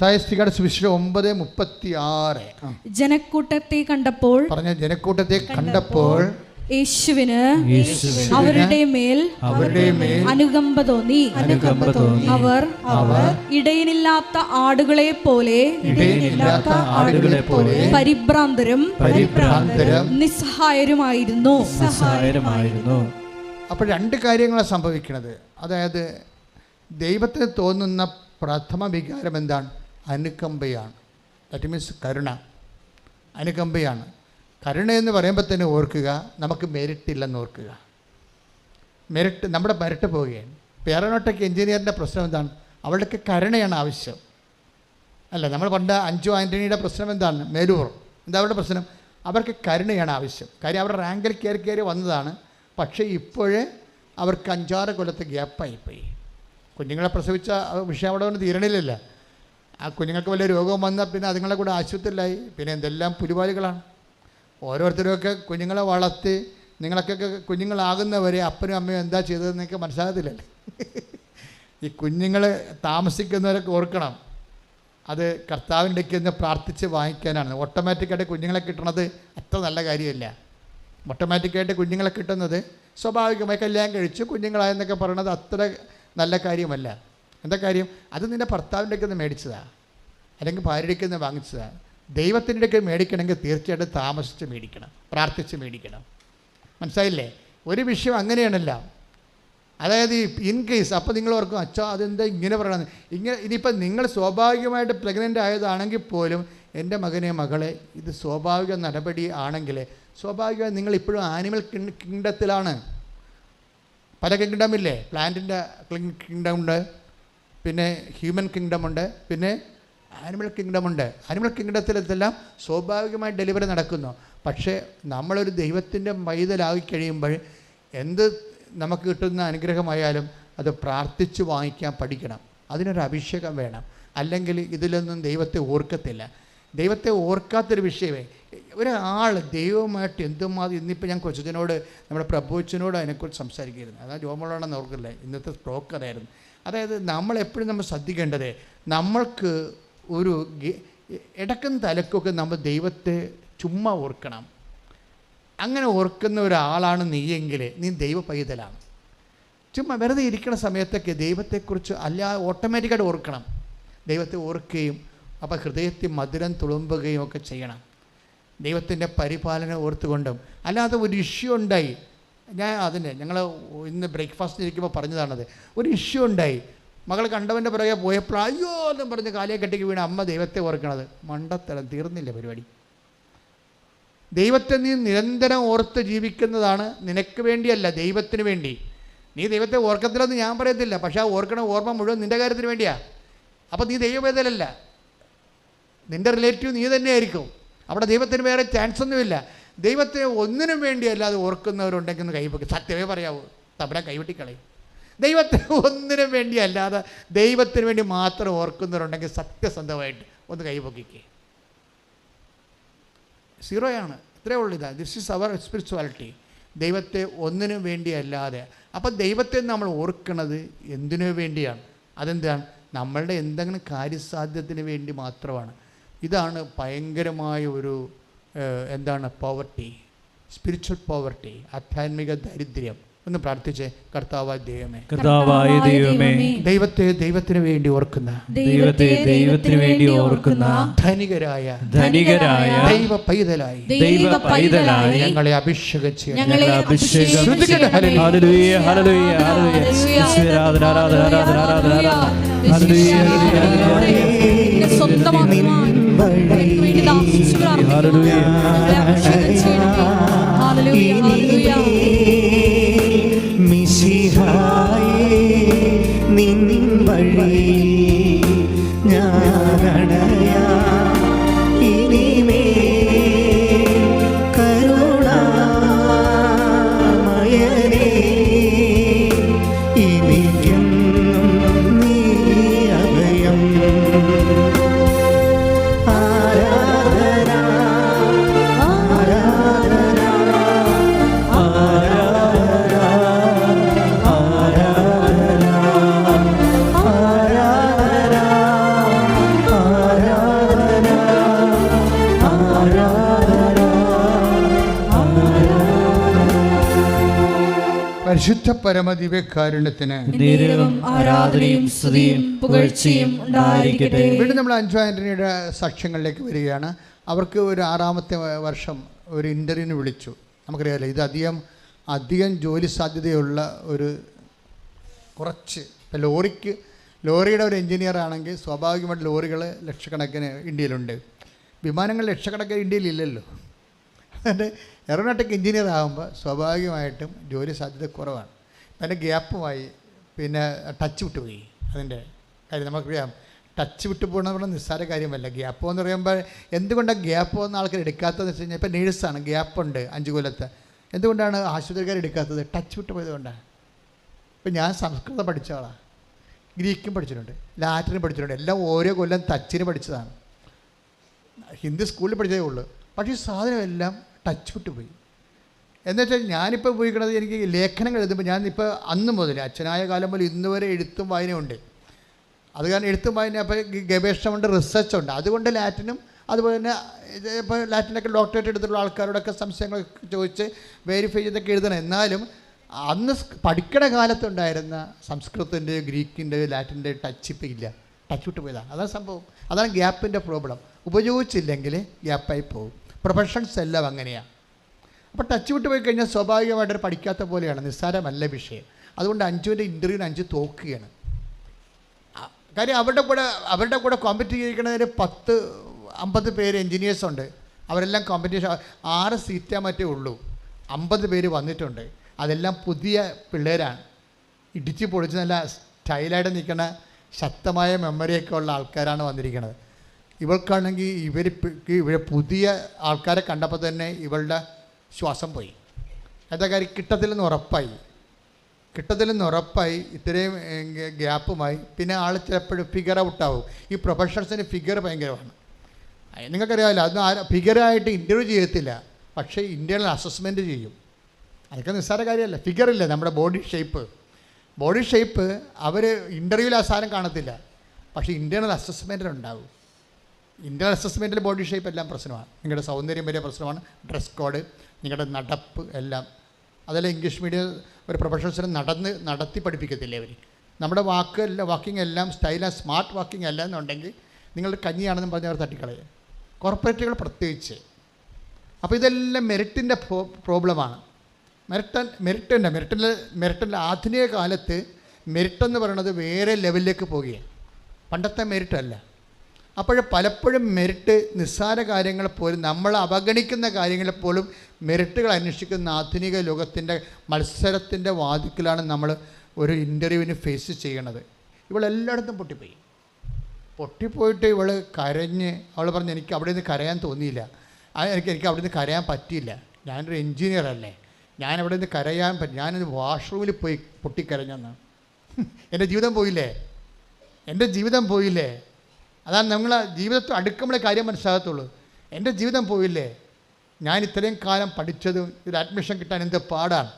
മത്തായിയുടെ സുവിശേഷം 9:36. ജനക്കൂട്ടത്തെ കണ്ടപ്പോൾ പറഞ്ഞ ജനക്കൂട്ടത്തെ കണ്ടപ്പോൾ യേശുവിന് അവരുടെ മേൽ അനുകമ്പ തോന്നി. അവർ ഇടയനില്ലാത്ത ആടുകളെ പോലെ പരിഭ്രാന്തരും നിസ്സഹായരുമായിരുന്നു. അപ്പോൾ രണ്ട് കാര്യങ്ങളാണ് സംഭവിക്കുന്നത്. അതായത് ദൈവത്തിന് തോന്നുന്ന പ്രഥമ വികാരം എന്താണ്? അനുകമ്പയാണ്. ദാറ്റ് മീൻസ് കരുണ, അനുകമ്പയാണ്. കരുണ എന്ന് പറയുമ്പോൾ തന്നെ ഓർക്കുക, നമുക്ക് മെരിറ്റ് ഇല്ലെന്ന് ഓർക്കുക. മെരിറ്റ്, നമ്മുടെ മെരിറ്റ് പോവുകയാണ്. ഇപ്പോൾ എയറോനോട്ടിക് എഞ്ചിനീയറിൻ്റെ പ്രശ്നം എന്താണ്? അവളുടെ കരുണയാണ് ആവശ്യം. അല്ല, നമ്മൾ പണ്ട് അഞ്ചു ആൻ്റണിയുടെ പ്രശ്നം എന്താണ്? മേലൂർ. എന്താ അവരുടെ പ്രശ്നം? അവർക്ക് കരുണയാണ് ആവശ്യം. കാര്യം അവരുടെ റാങ്കിൽ കയറി വന്നതാണ്. പക്ഷേ ഇപ്പോഴേ അവർക്ക് 5-6 കൊല്ലത്തെ ഗ്യാപ്പായിപ്പോയി. കുഞ്ഞുങ്ങളെ പ്രസവിച്ച വിഷയം അവിടെ ഒന്നും തീരണില്ലല്ല. ആ കുഞ്ഞുങ്ങൾക്ക് വലിയ രോഗം വന്നാൽ പിന്നെ അതുങ്ങളെ കൂടെ ആശുപത്രിയിലായി. പിന്നെ എന്തെല്ലാം പുലിവാലികളാണ്. ഓരോരുത്തരുമൊക്കെ കുഞ്ഞുങ്ങളെ വളർത്തി നിങ്ങളൊക്കെ കുഞ്ഞുങ്ങളാകുന്നവരെ അപ്പനും അമ്മയും എന്താ ചെയ്തതെന്നൊക്കെ മനസ്സിലാകത്തില്ലല്ലേ. ഈ കുഞ്ഞുങ്ങൾ താമസിക്കുന്നവരൊക്കെ ഓർക്കണം, അത് കർത്താവിൻ്റെ അടുക്കൽ പ്രാർത്ഥിച്ച് വാങ്ങിക്കാനാണ്. ഓട്ടോമാറ്റിക്കായിട്ട് കുഞ്ഞുങ്ങളെ കിട്ടുന്നത് അത്ര നല്ല കാര്യമല്ല. ഓട്ടോമാറ്റിക്കായിട്ട് കുഞ്ഞുങ്ങളെ കിട്ടുന്നത് സ്വാഭാവികമായി കല്യാണം കഴിച്ചു കുഞ്ഞുങ്ങളായെന്നൊക്കെ പറയണത് അത്ര നല്ല കാര്യമല്ല. എന്താ കാര്യം? അത് നിൻ്റെ ഭർത്താവിൻ്റെ അടുക്കൽ നിന്ന് മേടിച്ചതാണ്, അല്ലെങ്കിൽ ഭാര്യയുടെ അടുക്കൽ നിന്ന് വാങ്ങിച്ചതാണ്. ദൈവത്തിൻ്റെ അടുക്കൽ മേടിക്കണമെങ്കിൽ തീർച്ചയായിട്ടും താമസിച്ച് മേടിക്കണം, പ്രാർത്ഥിച്ച് മേടിക്കണം. മനസ്സിലായില്ലേ? ഒരു വിഷയം അങ്ങനെയാണല്ല. അതായത് ഇൻ കേസ് അപ്പോൾ നിങ്ങൾ ഓർക്കും, അച്ഛാ അതെന്താ ഇങ്ങനെ പറയണമെന്ന്. ഇങ്ങനെ ഇനിയിപ്പോൾ നിങ്ങൾ സ്വാഭാവികമായിട്ട് പ്രഗ്നൻ്റ് ആയതാണെങ്കിൽ പോലും എൻ്റെ മകനെ മകളെ ഇത് സ്വാഭാവിക നടപടി ആണെങ്കിൽ സ്വാഭാവികമായി നിങ്ങൾ ഇപ്പോഴും ആനിമൽ കിങ്ഡത്തിലാണ്. പല കിങ്ഡമില്ലേ? പ്ലാന്റിൻ്റെ കിങ്ഡമുണ്ട്, പിന്നെ ഹ്യൂമൻ കിങ്ഡമുണ്ട്, പിന്നെ ആനിമൽ കിങ്ഡമുണ്ട്. ആനിമൽ കിങ്ഡത്തിലെല്ലാം സ്വാഭാവികമായി ഡെലിവറി നടക്കുന്നു. പക്ഷേ നമ്മളൊരു ദൈവത്തിൻ്റെ മൈതലായി കഴിയുമ്പോൾ എന്ത് നമുക്ക് കിട്ടുന്ന അനുഗ്രഹമായാലും അത് പ്രാർത്ഥിച്ച് വാങ്ങിക്കാൻ പഠിക്കണം. അതിനൊരു അഭിഷേകം വേണം. അല്ലെങ്കിൽ ഇതിലൊന്നും ദൈവത്തെ ഓർക്കത്തില്ല. ദൈവത്തെ ഓർക്കാത്തൊരു വിഷയമേ ഒരാൾ ദൈവമായിട്ട് എന്തുമാതിരി. ഇന്നിപ്പോൾ ഞാൻ കൊച്ചനോട്, നമ്മുടെ പ്രഭുച്ചനോട് അതിനെക്കുറിച്ച് സംസാരിക്കുകയായിരുന്നു. അതാ ജോമോളാണെന്ന് ഓർക്കില്ലേ, ഇന്നത്തെ സ്ട്രോക്കറായിരുന്നു. അതായത് നമ്മളെപ്പോഴും നമ്മൾ ശ്രദ്ധിക്കേണ്ടത്, നമ്മൾക്ക് ഒരു ഇടക്കും തലക്കൊക്കെ നമ്മൾ ദൈവത്തെ ചുമ്മാ ഓർക്കണം. അങ്ങനെ ഓർക്കുന്ന ഒരാളാണ് നീയെങ്കിൽ നീ ദൈവ പൈതലാണ്. ചുമ്മാ വെറുതെ ഇരിക്കുന്ന സമയത്തൊക്കെ ദൈവത്തെക്കുറിച്ച് ഓട്ടോമാറ്റിക്കായിട്ട് ഓർക്കണം. ദൈവത്തെ ഓർക്കുകയും അപ്പോൾ ഹൃദയത്തിൽ മധുരം തുളുമ്പുകയും ഒക്കെ ചെയ്യണം. ദൈവത്തിൻ്റെ പരിപാലനം ഓർത്തുകൊണ്ടും. അല്ലാതെ ഒരു ഇഷ്യൂ ഉണ്ടായി, ഞങ്ങൾ ഇന്ന് ബ്രേക്ക്ഫാസ്റ്റിന് ഇരിക്കുമ്പോൾ പറഞ്ഞതാണത്. ഒരു ഇഷ്യൂ ഉണ്ടായി, മകൾ കണ്ടവൻ്റെ പുറകെ പോയപ്പോൾ അയ്യോ എന്നും പറഞ്ഞ് കാലിയെ കെട്ടിക്ക് വീണ അമ്മ ദൈവത്തെ ഓർക്കണത്. മണ്ടത്തരം, തീർന്നില്ല പരിപാടി. ദൈവത്തെ നീ നിരന്തരം ഓർത്ത് ജീവിക്കുന്നതാണ് നിനക്ക് വേണ്ടിയല്ല, ദൈവത്തിന് വേണ്ടി. നീ ദൈവത്തെ ഓർക്കത്തില്ലെന്ന് ഞാൻ പറയത്തില്ല, പക്ഷേ ആ ഓർക്കണ ഓർമ്മ മുഴുവൻ നിൻ്റെ കാര്യത്തിന് വേണ്ടിയാണ്. അപ്പോൾ നീ ദൈവവേദനല്ല, നിൻ്റെ റിലേറ്റീവ് നീ തന്നെയായിരിക്കും. അവിടെ ദൈവത്തിന് വേറെ ചാൻസ് ഒന്നുമില്ല. ദൈവത്തെ ഒന്നിനും വേണ്ടിയല്ലാതെ ഓർക്കുന്നവരുണ്ടെങ്കിൽ ഒന്ന് കൈവെക്ക്. സത്യമേ പറയാവൂ, തവിടെ കൈവെട്ടിക്കളയും. ദൈവത്തെ ഒന്നിനും വേണ്ടിയല്ലാതെ ദൈവത്തിന് വേണ്ടി മാത്രം ഓർക്കുന്നവരുണ്ടെങ്കിൽ സത്യസന്ധമായിട്ട് ഒന്ന് കൈവെക്കിക്കേ. സീറോയാണ്. ഇത്രയേ ഉള്ളൂ. This is our spirituality. ദൈവത്തെ ഒന്നിനും വേണ്ടിയല്ലാതെ. അപ്പം ദൈവത്തെ നമ്മൾ ഓർക്കുന്നത് എന്തിനു വേണ്ടിയാണ്? അതെന്താണ്? നമ്മളുടെ എന്തെങ്കിലും കാര്യസാധ്യത്തിന് വേണ്ടി മാത്രമാണ്. ഇതാണ് ഭയങ്കരമായ ഒരു പോവർട്ടി, സ്പിരിച്വൽ പോവർട്ടി, ആധ്യാത്മിക ദരിദ്ര്യം. ഒന്ന് പ്രാർത്ഥിച്ചേ. കർത്താവായ ദൈവമേ, ദൈവത്തിന് വേണ്ടി ഓർക്കുന്ന ധനികരായ ദൈവ പൈതലായി ഞങ്ങളെ അഭിഷേകം ചെയ്യാൻ മിശിഹായേ നിൻ വഴി ഞാനണയാ ഇനിമേ കരുണാമയനേ എനിക്കെന്നും നീ അഭയം. ആരാധന ആരാധന ആരാധന പരിശുദ്ധ പരമദിവ്യകാരുണ്യത്തിന് നേരവും ആരാധനയും സ്തുതിയും പുകഴ്ചയും ഉണ്ടായിരിക്കട്ടെ. വീണ്ടും നമ്മൾ അഞ്ജു ആൻ്റണിയുടെ സാക്ഷ്യങ്ങളിലേക്ക് വരികയാണ്. അവർക്ക് ഒരു 6ാമത്തെ വർഷം ഒരു ഇൻ്റർവ്യൂവിന് വിളിച്ചു. നമുക്കറിയാമല്ലോ, ഇത് അധികം ജോലി സാധ്യതയുള്ള ഒരു കുറച്ച് ഇപ്പം ലോറിയുടെ ഒരു എൻജിനീയർ ആണെങ്കിൽ സ്വാഭാവികമായിട്ട് ലോറികൾ ലക്ഷക്കണക്കിന് ഇന്ത്യയിലുണ്ട്. വിമാനങ്ങൾ ലക്ഷക്കണക്കിന് ഇന്ത്യയിലില്ലല്ലോ. അതുകൊണ്ട് എയറോനോട്ടിക് എൻജിനീയർ ആകുമ്പോൾ സ്വാഭാവികമായിട്ടും ജോലി സാധ്യത കുറവാണ്. പിന്നെ ഗ്യാപ്പുമായി പിന്നെ ടച്ച് വിട്ടുപോയി. അതിൻ്റെ കാര്യം നമുക്കറിയാം. ടച്ച് വിട്ടു പോകണമെന്ന് പറഞ്ഞാൽ നിസ്സാര കാര്യമല്ല. ഗ്യാപ്പ് എന്ന് പറയുമ്പോൾ എന്തുകൊണ്ടാണ് ഗ്യാപ്പ് വന്ന ആൾക്കാർ എടുക്കാത്തതെന്ന് വെച്ച് കഴിഞ്ഞാൽ, ഇപ്പോൾ നേഴ്സാണ്, ഗ്യാപ്പുണ്ട് 5 കൊല്ലത്തെ, എന്തുകൊണ്ടാണ് ആശുപത്രിക്കാർ എടുക്കാത്തത്? ടച്ച് വിട്ടു പോയതുകൊണ്ടാണ്. ഇപ്പം ഞാൻ സംസ്കൃതം പഠിച്ച ആളാണ്, ഗ്രീക്കും പഠിച്ചിട്ടുണ്ട്, ലാറ്റിനും പഠിച്ചിട്ടുണ്ട്. എല്ലാം ഓരോ കൊല്ലം ടച്ചിന് പഠിച്ചതാണ്. ഹിന്ദി സ്കൂളിൽ പഠിച്ചതേ ഉള്ളൂ. പക്ഷേ ഈ സാധനമെല്ലാം ടച്ച് വിട്ടു പോയി. എന്നുവെച്ചാൽ ഞാനിപ്പോൾ ഉപയോഗിക്കുന്നത്, എനിക്ക് ലേഖനങ്ങൾ എഴുതുമ്പോൾ ഞാനിപ്പോൾ അന്ന് മുതൽ അച്ഛനായ കാലം മുതൽ ഇന്ന് വരെ എഴുത്തും വായനയുണ്ട്. അത് കാരണം എഴുത്തും വായന, അപ്പോൾ ഗവേഷണമുണ്ട്, റിസർച്ചുണ്ട്. അതുകൊണ്ട് ലാറ്റിനും അതുപോലെ തന്നെ ഇപ്പോൾ ലാറ്റിനൊക്കെ ഡോക്ടറേറ്റ് എടുത്തിട്ടുള്ള ആൾക്കാരോടൊക്കെ സംശയങ്ങൾ ചോദിച്ച് വെരിഫൈ ചെയ്തൊക്കെ എഴുതണം. എന്നാലും അന്ന് പഠിക്കണ കാലത്തുണ്ടായിരുന്ന സംസ്കൃതത്തിൻ്റെയോ ഗ്രീക്കിൻ്റെയോ ലാറ്റിൻ്റെ ടച്ച് ഇപ്പോൾ ഇല്ല. ടച്ച് വിട്ട് പോയതാണ്. അതാണ് സംഭവം. അതാണ് ഗ്യാപ്പിൻ്റെ പ്രോബ്ലം. ഉപയോഗിച്ചില്ലെങ്കിൽ ഗ്യാപ്പായി പോകും. പ്രൊഫഷൻസ് എല്ലാം അങ്ങനെയാണ്. അപ്പോൾ ടച്ച് വിട്ട് പോയി കഴിഞ്ഞാൽ സ്വാഭാവികമായിട്ടൊരു പഠിക്കാത്ത പോലെയാണ്, നിസ്സാരമല്ല വിഷയം. അതുകൊണ്ട് അഞ്ജുവിൻ്റെ ഇൻ്റർവ്യൂവിന് അഞ്ജു തോക്കുകയാണ്. കാര്യം അവരുടെ കൂടെ കോമ്പറ്റ് ചെയ്യിക്കുന്നതിന് 50 പേര് എൻജിനീയേഴ്സുണ്ട്. അവരെല്ലാം കോമ്പറ്റീഷൻ 6 സീറ്റാ മറ്റേ ഉള്ളൂ. 50 പേര് വന്നിട്ടുണ്ട്. അതെല്ലാം പുതിയ പിള്ളേരാണ്. ഇടിച്ച് പൊളിച്ച് നല്ല സ്റ്റൈലായിട്ട് നിൽക്കുന്ന ശക്തമായ മെമ്മറിയൊക്കെ ഉള്ള ആൾക്കാരാണ് വന്നിരിക്കുന്നത്. ഇവൾക്കാണെങ്കിൽ ഇവരെ പുതിയ ആൾക്കാരെ കണ്ടപ്പോൾ തന്നെ ഇവളുടെ ശ്വാസം പോയി. എന്താ കാര്യം, കിട്ടത്തില്ലെന്ന് ഉറപ്പായി. ഇത്രയും ഗ്യാപ്പുമായി പിന്നെ ആൾ ചിലപ്പോഴും ഫിഗർ ഔട്ടാവും. ഈ പ്രൊഫഷണൽസിന് ഫിഗർ ഭയങ്കരമാണ്. നിങ്ങൾക്കറിയാമല്ലോ, അതൊന്നും ഫിഗറായിട്ട് ഇൻ്റർവ്യൂ ചെയ്യത്തില്ല, പക്ഷേ ഇൻ്റേണൽ അസസ്മെൻറ്റ് ചെയ്യും. അതൊക്കെ നിസ്സാര കാര്യമല്ല. ഫിഗറില്ല, നമ്മുടെ ബോഡി ഷേപ്പ് അവർ ഇൻ്റർവ്യൂവിൽ ആ സാധനം കാണത്തില്ല, പക്ഷേ ഇൻ്റേണൽ അസസ്മെൻറ്റിലുണ്ടാവും. ഇൻ്റേണൽ അസസ്മെൻറ്റിൽ ബോഡി ഷേപ്പ് എല്ലാം പ്രശ്നമാണ്. നിങ്ങളുടെ സൗന്ദര്യം വരെ പ്രശ്നമാണ്. ഡ്രസ് കോഡ്, നിങ്ങളുടെ നടപ്പ് എല്ലാം. അതെല്ലാം ഇംഗ്ലീഷ് മീഡിയം ഒരു പ്രൊഫഷണൽസിനെ നടത്തി പഠിപ്പിക്കത്തില്ലേ അവർ. നമ്മുടെ വാക്കിംഗ് എല്ലാം സ്റ്റൈലാണ്, സ്മാർട്ട് വാക്കിംഗ് അല്ല എന്നുണ്ടെങ്കിൽ നിങ്ങളുടെ കഞ്ഞിയാണെന്നും പറഞ്ഞ് അവർ തട്ടിക്കളയുക. കോർപ്പറേറ്റുകൾ പ്രത്യേകിച്ച്. അപ്പോൾ ഇതെല്ലാം മെറിറ്റിൻ്റെ പ്രോബ്ലമാണ്. മെറിറ്റിൻ്റെ ആധുനിക കാലത്ത് മെറിറ്റെന്ന് പറയുന്നത് വേറെ ലെവലിലേക്ക് പോവുകയാണ്. പണ്ടത്തെ മെറിറ്റല്ല. അപ്പോൾ പലപ്പോഴും മെറിറ്റ് നിസ്സാര കാര്യങ്ങൾ പോലും, നമ്മൾ അവഗണിക്കുന്ന കാര്യങ്ങൾ പോലും മെറിറ്റുകൾ അന്വേഷിക്കുന്ന ആധുനിക ലോകത്തിൻ്റെ മത്സരത്തിൻ്റെ വാതിക്കലാണ് നമ്മൾ ഒരു ഇൻ്റർവ്യൂവിന് ഫേസ് ചെയ്യണത്. ഇവളെല്ലായിടത്തും പൊട്ടിപ്പോയിട്ട് ഇവൾ കരഞ്ഞ്, അവൾ പറഞ്ഞു എനിക്ക് അവിടെ നിന്ന് കരയാൻ തോന്നിയില്ല, എനിക്ക് അവിടെ നിന്ന് കരയാൻ പറ്റിയില്ല, ഞാനൊരു എൻജിനീയർ അല്ലേ, ഞാൻ അവിടെ നിന്ന് കരയാൻ ഞാനൊരു വാഷ്റൂമിൽ പോയി പൊട്ടിക്കരഞ്ഞെന്ന്. എൻ്റെ ജീവിതം പോയില്ലേ. അതാണ് നമ്മൾ ജീവിതത്തിൽ അടുക്കുമ്പോഴേ കാര്യം മനസ്സിലാകത്തുള്ളൂ. എൻ്റെ ജീവിതം പോയില്ലേ, ഞാൻ ഇത്രയും കാലം പഠിച്ചതും ഒരു അഡ്മിഷൻ കിട്ടാൻ എന്ത് പാടാണ്,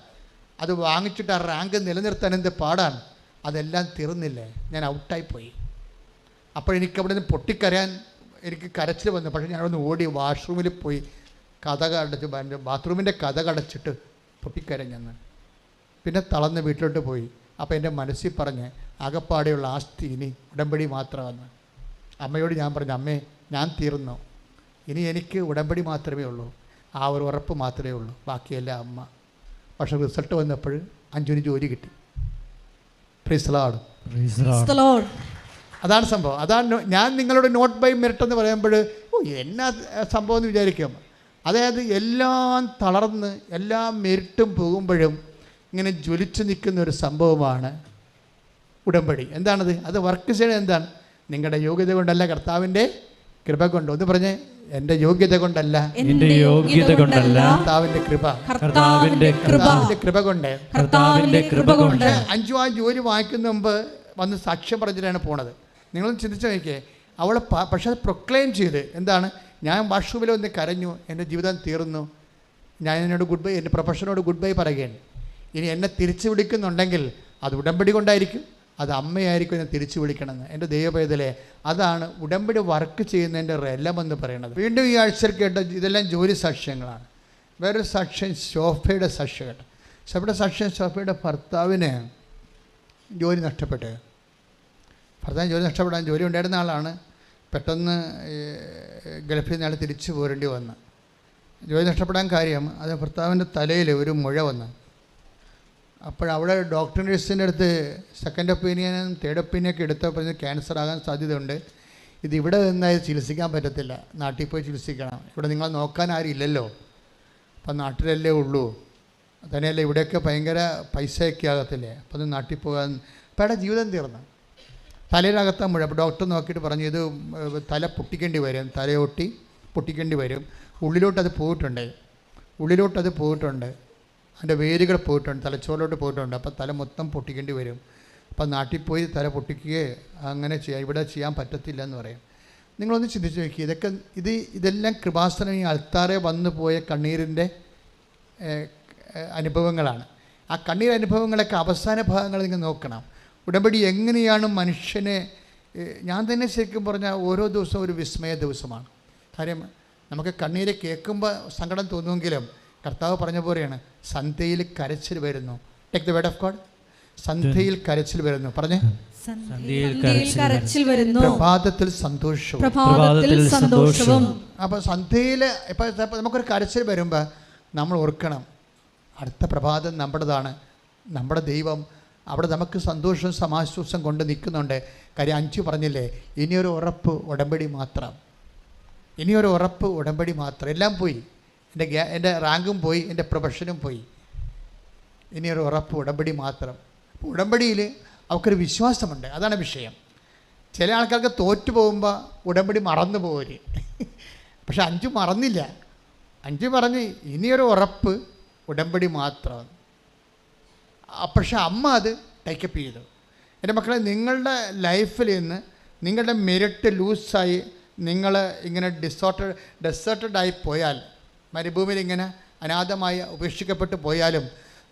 അത് വാങ്ങിച്ചിട്ട് ആ റാങ്ക് നിലനിർത്താൻ എന്ത് പാടാണ്, അതെല്ലാം തീർന്നില്ലേ, ഞാൻ ഔട്ടായിപ്പോയി. അപ്പോഴെനിക്കവിടെ നിന്ന് പൊട്ടിക്കരയാൻ എനിക്ക് കരച്ചിൽ വന്നു. പക്ഷേ ഞാനവിടെ നിന്ന് ഓടി വാഷ്റൂമിൽ പോയി ബാത്റൂമിൻ്റെ കതകടച്ചിട്ട് പൊട്ടിക്കരഞ്ഞെന്ന്. പിന്നെ തളർന്ന് വീട്ടിലോട്ട് പോയി. അപ്പോൾ എൻ്റെ മനസ്സിൽ പറഞ്ഞ് ആകപ്പാടെയുള്ള ആസ്തി ഇനി ഉടമ്പടി മാത്രമെന്ന്. അമ്മയോട് ഞാൻ പറഞ്ഞു, അമ്മേ ഞാൻ തീർന്നു, ഇനി എനിക്ക് ഉടമ്പടി മാത്രമേ ഉള്ളൂ, ആ ഒരു ഉറപ്പ് മാത്രമേ ഉള്ളൂ, ബാക്കിയെല്ലാം അമ്മ. പക്ഷേ റിസൾട്ട് വന്നപ്പോൾ അഞ്ജുവിന് ജോലി കിട്ടി. Praise the Lord. അതാണ് സംഭവം. അതാണ് ഞാൻ നിങ്ങളോട് നോട്ട് ബൈ മെറിറ്റ് എന്ന് പറയുമ്പോൾ എന്നാ സംഭവം എന്ന് വിചാരിക്കും. അതായത് എല്ലാം തളർന്ന് എല്ലാ മെറിറ്റും പോകുമ്പോഴും ഇങ്ങനെ ജ്വലിച്ച് നിൽക്കുന്ന ഒരു സംഭവമാണ് ഉടമ്പടി. എന്താണത്? അത് വർക്ക് ചെയ്യണത് എന്താണ്? നിങ്ങളുടെ യോഗ്യത കൊണ്ടല്ല, കർത്താവിൻ്റെ കൃപ കൊണ്ട്. ഒന്ന് പറഞ്ഞേ, എൻ്റെ യോഗ്യത കൊണ്ടല്ല, കർത്താവിൻ്റെ കൃപ കൊണ്ട്. അഞ്ചു ആ ജോലി വാങ്ങിക്കുന്ന മുമ്പ് വന്ന് സാക്ഷ്യം പറഞ്ഞിട്ടാണ് പോണത്. നിങ്ങളൊന്ന് ചിന്തിച്ച് നോക്കിയേ. അവളെ പക്ഷെ അത് പ്രൊക്ലെയിം ചെയ്ത് എന്താണ്, ഞാൻ വാഷ്റൂമിൽ വന്ന് കരഞ്ഞു, എൻ്റെ ജീവിതം തീർന്നു, ഞാൻ എന്നോട് ഗുഡ് ബൈ, എൻ്റെ പ്രൊഫഷനോട് ഗുഡ് ബൈ പറയുകയാണ്. ഇനി എന്നെ തിരിച്ചു വിളിക്കുന്നുണ്ടെങ്കിൽ അത് ഉടമ്പടി കൊണ്ടായിരിക്കും, അത് അമ്മയായിരിക്കും എന്നെ തിരിച്ചു വിളിക്കണമെന്ന്. എൻ്റെ ദൈവപൈതലേ, അതാണ് ഉടമ്പടി വർക്ക് ചെയ്യുന്നതിൻ്റെ റെലമെന്ന് പറയുന്നത്. വീണ്ടും ഈ ആഴ്ചയിൽ കേട്ട ഇതെല്ലാം ജോലി സാക്ഷ്യങ്ങളാണ്. വേറൊരു സാക്ഷ്യം ശോഭയുടെ സാക്ഷ്യം കേട്ടോ. സഭയുടെ സാക്ഷ്യം, സഭയുടെ ഭർത്താവിന് ജോലി നഷ്ടപ്പെട്ട്, ഭർത്താവിന് ജോലി നഷ്ടപ്പെടാൻ ജോലി ഉണ്ടായിരുന്ന ആളാണ്. പെട്ടെന്ന് ഗൾഫിൽ നിന്ന് തിരിച്ചു പോരേണ്ടി വന്നു. ജോലി നഷ്ടപ്പെടാൻ കാര്യം അത് ഭർത്താവിൻ്റെ തലയിൽ ഒരു മുഴ വന്നു. അപ്പോഴവിടെ ഡോക്ടർ നഴ്സിൻ്റെ അടുത്ത് സെക്കൻഡ് ഒപ്പീനിയനും തേർഡ് ഒപ്പീനിയൊക്കെ എടുത്തപ്പോൾ ക്യാൻസർ ആകാൻ സാധ്യതയുണ്ട്, ഇത് ഇവിടെ നിന്നായി ചികിത്സിക്കാൻ പറ്റത്തില്ല, നാട്ടിൽ പോയി ചികിത്സിക്കണം, ഇവിടെ നിങ്ങളെ നോക്കാൻ ആരും ഇല്ലല്ലോ, അപ്പം നാട്ടിലല്ലേ ഉള്ളൂ, തന്നെയല്ലേ ഇവിടെയൊക്കെ ഭയങ്കര പൈസയൊക്കെ ആകത്തില്ലേ, അപ്പം അത് നാട്ടിൽ പോകാൻ. അപ്പം അവിടെ ജീവിതം തീർന്നു. തലയിലകത്താൻ മുഴ. അപ്പോൾ ഡോക്ടർ നോക്കിയിട്ട് പറഞ്ഞു ഇത് തല പൊട്ടിക്കേണ്ടി വരും, തലയൊട്ടി പൊട്ടിക്കേണ്ടി വരും. ഉള്ളിലോട്ടത് പോയിട്ടുണ്ട്, അതിൻ്റെ വേരുകൾ പോയിട്ടുണ്ട്, തലച്ചോറിലോട്ട് പോയിട്ടുണ്ട്. അപ്പം തല മൊത്തം പൊട്ടിക്കേണ്ടി വരും. അപ്പം നാട്ടിൽ പോയി തല പൊട്ടിക്കുകയോ അങ്ങനെ ചെയ്യാം, ഇവിടെ ചെയ്യാൻ പറ്റത്തില്ല എന്ന് പറയും. നിങ്ങളൊന്ന് ചിന്തിച്ച് നോക്കി, ഇതെല്ലാം കൃപാസനം ഈ അൾത്താറെ വന്നു പോയ കണ്ണീരിൻ്റെ അനുഭവങ്ങളാണ്. ആ കണ്ണീർ അനുഭവങ്ങളൊക്കെ അവസാന ഭാഗങ്ങൾ നിങ്ങൾ നോക്കണം. ഉടമ്പടി എങ്ങനെയാണ് മനുഷ്യനെ, ഞാൻ തന്നെ ശരിക്കും പറഞ്ഞാൽ ഓരോ ദിവസവും ഒരു വിസ്മയ ദിവസമാണ്. കാര്യം നമുക്ക് കണ്ണീര് കേൾക്കുമ്പോൾ സങ്കടം തോന്നുമെങ്കിലും കർത്താവ് പറഞ്ഞ പോലെയാണ്, സന്ധ്യയിൽ കരച്ചിൽ വരുന്നു. Take the word of God. സന്ധ്യയിൽ കരച്ചിൽ വരുന്നു. പറഞ്ഞേ, കരച്ചിൽ വരുന്നു, പ്രഭാതത്തിൽ സന്തോഷവും. അപ്പോൾ സന്ധ്യയിൽ ഇപ്പം നമുക്കൊരു കരച്ചിൽ വരുമ്പോൾ നമ്മൾ ഓർക്കണം, അടുത്ത പ്രഭാതം നമ്മുടേതാണ്, നമ്മുടെ ദൈവം അവിടെ നമുക്ക് സന്തോഷവും സമാശ്വാസം കൊണ്ട് നിൽക്കുന്നുണ്ട്. കാര്യം 5 പറഞ്ഞില്ലേ, ഇനിയൊരു ഉറപ്പ് ഉടമ്പടി മാത്രം, എല്ലാം പോയി, എൻ്റെ റാങ്കും പോയി, എൻ്റെ പ്രൊഫഷനും പോയി, ഇനിയൊരു ഉറപ്പ് ഉടമ്പടി മാത്രം. ഉടമ്പടിയിൽ അവർക്കൊരു വിശ്വാസമുണ്ട്, അതാണ് വിഷയം. ചില ആൾക്കാർക്ക് തോറ്റു പോകുമ്പോൾ ഉടമ്പടി മറന്നു പോകര്. പക്ഷെ 5 മറന്നില്ല, 5 പറഞ്ഞ് ഇനിയൊരു ഉറപ്പ് ഉടമ്പടി മാത്രം. പക്ഷെ അമ്മ അത് ടേക്കപ്പ് ചെയ്തു. എൻ്റെ മക്കളെ, നിങ്ങളുടെ ലൈഫിൽ നിന്ന് നിങ്ങളുടെ മെരിറ്റ് ലൂസായി നിങ്ങൾ ഇങ്ങനെ ഡെസേർട്ടഡായി പോയാൽ, മരുഭൂമിയിൽ ഇങ്ങനെ അനാഥമായി ഉപേക്ഷിക്കപ്പെട്ട് പോയാലും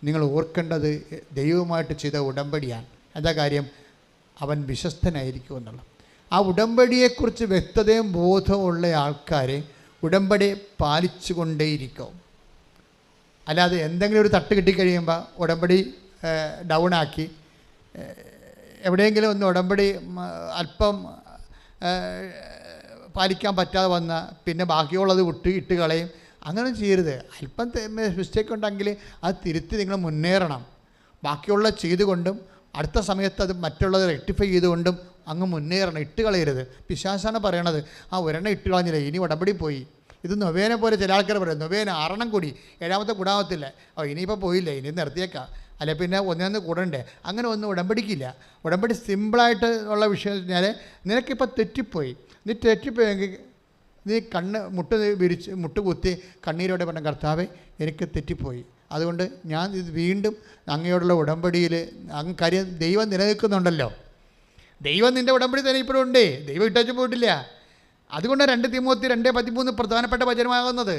നിങ്ങൾ ഓർക്കേണ്ടത് ദൈവവുമായിട്ട് ചെയ്ത ഉടമ്പടിയാണ്. എന്താ കാര്യം? അവൻ വിശ്വസ്തനായിരിക്കും എന്നുള്ളത്. ആ ഉടമ്പടിയെക്കുറിച്ച് വ്യക്തതയും ബോധവും ഉള്ള ആൾക്കാർ ഉടമ്പടി പാലിച്ചു കൊണ്ടേയിരിക്കും. അല്ലാതെ എന്തെങ്കിലും ഒരു തട്ട് കിട്ടിക്കഴിയുമ്പോൾ ഉടമ്പടി ഡൗണാക്കി, എവിടെയെങ്കിലും ഒന്ന് ഉടമ്പടി അല്പം പാലിക്കാൻ പറ്റാതെ വന്നാൽ പിന്നെ ബാക്കിയുള്ളത് ഇട്ട് കളയും. അങ്ങനെ ചെയ്യരുത്. അല്പം മിസ്റ്റേക്ക് ഉണ്ടെങ്കിൽ അത് തിരുത്തി നിങ്ങൾ മുന്നേറണം. ബാക്കിയുള്ള ചെയ്തുകൊണ്ടും അടുത്ത സമയത്ത് അത് മറ്റുള്ളത് റെക്ടിഫൈ ചെയ്തുകൊണ്ടും അങ്ങ് മുന്നേറണം, ഇട്ട് കളയരുത്. പിശാചാണ് പറയണത്, ഒരെണ്ണം ഇട്ട് കളഞ്ഞില്ലേ, ഇനി ഉടമ്പടി പോയി. ഇത് നൊവേനെ പോലെ ചില ആൾക്കാർ പറയും, നൊവേന 6 കൂടി 7ാമത്തെ കൂടാവത്തില്ല, ഇനിയിപ്പോൾ പോയില്ലേ, ഇനി നിർത്തിയേക്കാം, അല്ലെ പിന്നെ ഒന്നൊന്ന് കൂടണ്ടേ. അങ്ങനെ ഒന്നും ഉടമ്പടിക്കില്ല. ഉടമ്പടി സിമ്പിളായിട്ട് ഉള്ള വിഷയം എന്ന് പറഞ്ഞാൽ, നിനക്കിപ്പോൾ തെറ്റിപ്പോയി, നീ തെറ്റിപ്പോയെങ്കിൽ നീ മുട്ടുകുത്തി കണ്ണീരോടെ പറഞ്ഞ, കർത്താവേ എനിക്ക് തെറ്റിപ്പോയി, അതുകൊണ്ട് ഞാൻ ഇത് വീണ്ടും അങ്ങയോടുള്ള ഉടമ്പടിയിൽ കാര്യം ദൈവം നിലനിൽക്കുന്നുണ്ടല്ലോ, ദൈവം നിൻ്റെ ഉടമ്പടി തന്നെ ഇപ്പോഴും ഉണ്ട്, ദൈവം ഇട്ടു പോയിട്ടില്ല. അതുകൊണ്ട് 2 തിമോത്തി 2:13 പ്രധാനപ്പെട്ട വചനമാകുന്നത്.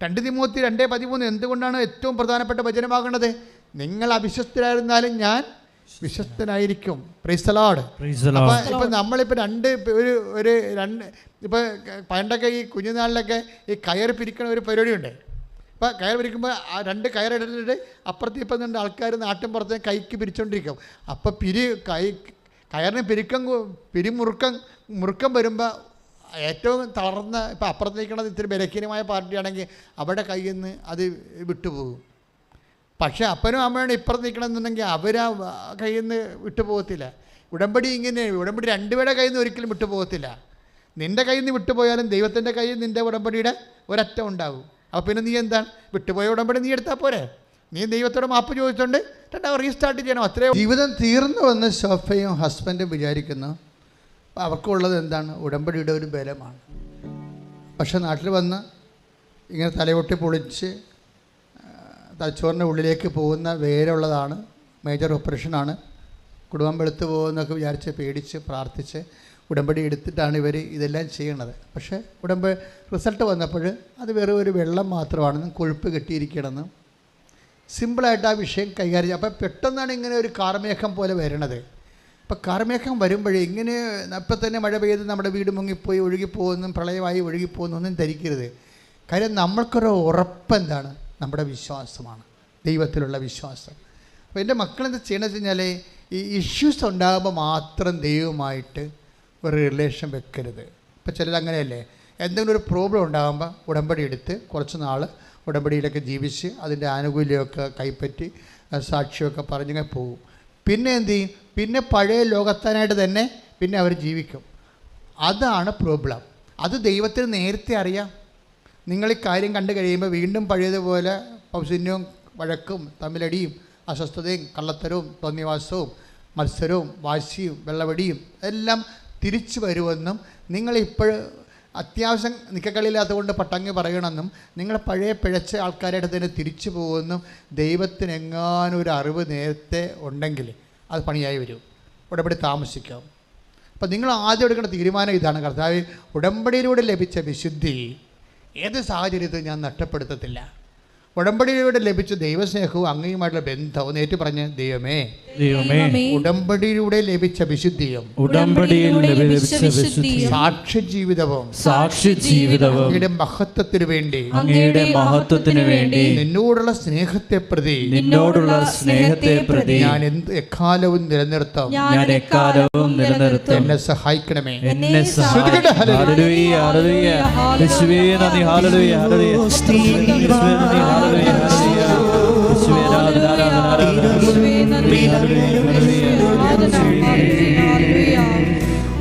2 തിമോത്തി 2:13 എന്തുകൊണ്ടാണ് ഏറ്റവും പ്രധാനപ്പെട്ട വചനമാകുന്നത്? നിങ്ങൾ അവിശ്വസ്തരായിരുന്നാലും ഞാൻ വിശ്വസ്തനായിരിക്കും. Praise the Lord. അപ്പോൾ ഇപ്പം നമ്മളിപ്പോൾ ഇപ്പോൾ പണ്ടൊക്കെ ഈ കുഞ്ഞുനാളിലൊക്കെ ഈ കയർ പിരിക്കണ ഒരു പരിപാടിയുണ്ട്. ഇപ്പോൾ കയർ പിരിക്കുമ്പോൾ 2 കയറെടുത്തിട്ട് അപ്പുറത്ത് ഇപ്പം 2 ആൾക്കാർ നാട്ടിൻ പുറത്ത് കൈക്ക് പിരിച്ചുകൊണ്ടിരിക്കും. അപ്പോൾ കയറിന് മുറുക്കം വരുമ്പോൾ ഏറ്റവും തളർന്ന, ഇപ്പോൾ അപ്പുറത്തേക്കണത് ഇത്തിരി ബലഹീനമായ പാർട്ടിയാണെങ്കിൽ അവിടെ കയ്യിൽ നിന്ന് അത് വിട്ടുപോകും. പക്ഷേ അപ്പനും അമ്മയാണ് ഇപ്പുറത്ത് നിൽക്കണമെന്നുണ്ടെങ്കിൽ അവരാ കയ്യിൽ നിന്ന് വിട്ടുപോകത്തില്ല. ഉടമ്പടി ഇങ്ങനെ, ഉടമ്പടി 2 പേരുടെ കയ്യിൽ നിന്ന് ഒരിക്കലും വിട്ടുപോകത്തില്ല. നിൻ്റെ കയ്യിൽ നിന്ന് വിട്ടുപോയാലും ദൈവത്തിൻ്റെ കയ്യിൽ നിൻ്റെ ഉടമ്പടിയുടെ ഒരറ്റം ഉണ്ടാകും. അപ്പോൾ പിന്നെ നീ എന്താണ്, വിട്ടുപോയ ഉടമ്പടി നീ എടുത്താൽ പോരെ? നീ ദൈവത്തോട് മാപ്പ് ചോദിച്ചുകൊണ്ട് റീസ്റ്റാർട്ട് ചെയ്യണം, അത്രയും. ജീവിതം തീർന്നു വന്ന് സോഫയും ഹസ്ബൻഡും വിചാരിക്കുന്നു. അപ്പോൾ അവർക്കുള്ളത് എന്താണ്? ഉടമ്പടിയുടെ ഒരു ബലമാണ്. പക്ഷെ നാട്ടിൽ വന്ന് ഇങ്ങനെ തലയൊട്ടി പൊളിച്ച് തലച്ചോറിൻ്റെ ഉള്ളിലേക്ക് പോകുന്ന വേരുള്ളതാണ്, മേജർ ഓപ്പറേഷനാണ്, കുടുംബം വെളുത്തു പോകുന്നൊക്കെ വിചാരിച്ച് പേടിച്ച് പ്രാർത്ഥിച്ച് ഉടമ്പടി എടുത്തിട്ടാണ് ഇവർ ഇതെല്ലാം ചെയ്യണത്. പക്ഷേ റിസൾട്ട് വന്നപ്പോൾ അത് വെറും ഒരു വെള്ളം മാത്രമാണെന്നും കൊഴുപ്പ് കെട്ടിയിരിക്കണമെന്നും സിമ്പിളായിട്ട് ആ വിഷയം കൈകാര്യം. അപ്പോൾ പെട്ടെന്നാണ് ഇങ്ങനെ ഒരു കാർമേഘം പോലെ വരണത്. അപ്പോൾ കാർമേഘം വരുമ്പോഴേ ഇങ്ങനെ ഇപ്പം തന്നെ മഴ പെയ്ത് നമ്മുടെ വീട് മുങ്ങിപ്പോയി ഒഴുകിപ്പോകുന്നും പ്രളയമായി ഒഴുകിപ്പോകുന്നൊന്നും ധരിക്കരുത്. കാര്യം നമ്മൾക്കൊരു ഉറപ്പെന്താണ്? നമ്മുടെ വിശ്വാസമാണ്. ദൈവത്തിലുള്ള വിശ്വാസം. അപ്പോൾ എൻ്റെ മക്കളെന്താ ചെയ്യണമെന്ന് വെച്ച് കഴിഞ്ഞാൽ ഈ ഇഷ്യൂസ് ഉണ്ടാകുമ്പോൾ മാത്രം ദൈവമായിട്ട് ഒരു റിലേഷൻ വെക്കരുത്. ഇപ്പോൾ ചിലർ അങ്ങനെയല്ലേ, എന്തെങ്കിലും ഒരു പ്രോബ്ലം ഉണ്ടാകുമ്പോൾ ഉടമ്പടി എടുത്ത് കുറച്ച് നാൾ ഉടമ്പടിയിലൊക്കെ ജീവിച്ച് അതിൻ്റെ ആനുകൂല്യമൊക്കെ കൈപ്പറ്റി സാക്ഷ്യമൊക്കെ പറഞ്ഞിങ്ങനെ പോകും. പിന്നെ എന്ത് ചെയ്യും? പിന്നെ പഴയ ലോകത്താനായിട്ട് തന്നെ പിന്നെ അവർ ജീവിക്കും. അതാണ് പ്രോബ്ലം. അത് ദൈവത്തിന് നേരത്തെ അറിയാം. നിങ്ങൾ ഈ കാര്യം കണ്ടു കഴിയുമ്പോൾ വീണ്ടും പഴയതുപോലെ പൗശന്യവും വഴക്കും തമ്മിലടിയും അസ്വസ്ഥതയും കള്ളത്തരവും തോന്നിവാസവും മത്സരവും വാശിയും വെള്ളവടിയും എല്ലാം തിരിച്ചു വരുമെന്നും നിങ്ങളിപ്പോൾ അത്യാവശ്യം നിക്കക്കളിയില്ലാത്തതുകൊണ്ട് പട്ടങ്ങി പറയണമെന്നും നിങ്ങൾ പഴയ പിഴച്ച ആൾക്കാരായിട്ട് തന്നെ തിരിച്ചു പോകുമെന്നും ദൈവത്തിനെങ്ങാനും ഒരു അറിവ് നേരത്തെ ഉണ്ടെങ്കിൽ അത് പണിയായി വരും. ഉടമ്പടി താമസിക്കാം. അപ്പോൾ നിങ്ങൾ ആദ്യം എടുക്കേണ്ട തീരുമാനം ഇതാണ്: കർത്താവേ, ഉടമ്പടിയിലൂടെ ലഭിച്ച വിശുദ്ധി ഏത് സാഹചര്യത്തിൽ ഞാൻ നഷ്ടപ്പെടുത്തത്തില്ല. ഉടമ്പടിയിലൂടെ ലഭിച്ച ദൈവസ്നേഹവും അങ്ങയുമായിട്ടുള്ള ബന്ധവും ഏറ്റു പറഞ്ഞ് ദൈവമേ, ഉടമ്പടിയിലൂടെ ലഭിച്ച വിശുദ്ധിയും സാക്ഷി ജീവിതവും അങ്ങയുടെ മഹത്വത്തിനു വേണ്ടി നിന്നോടുള്ള സ്നേഹത്തെ പ്രതി ഞാൻ എക്കാലവും നിലനിർത്തും. എന്നെ സഹായിക്കണമേ.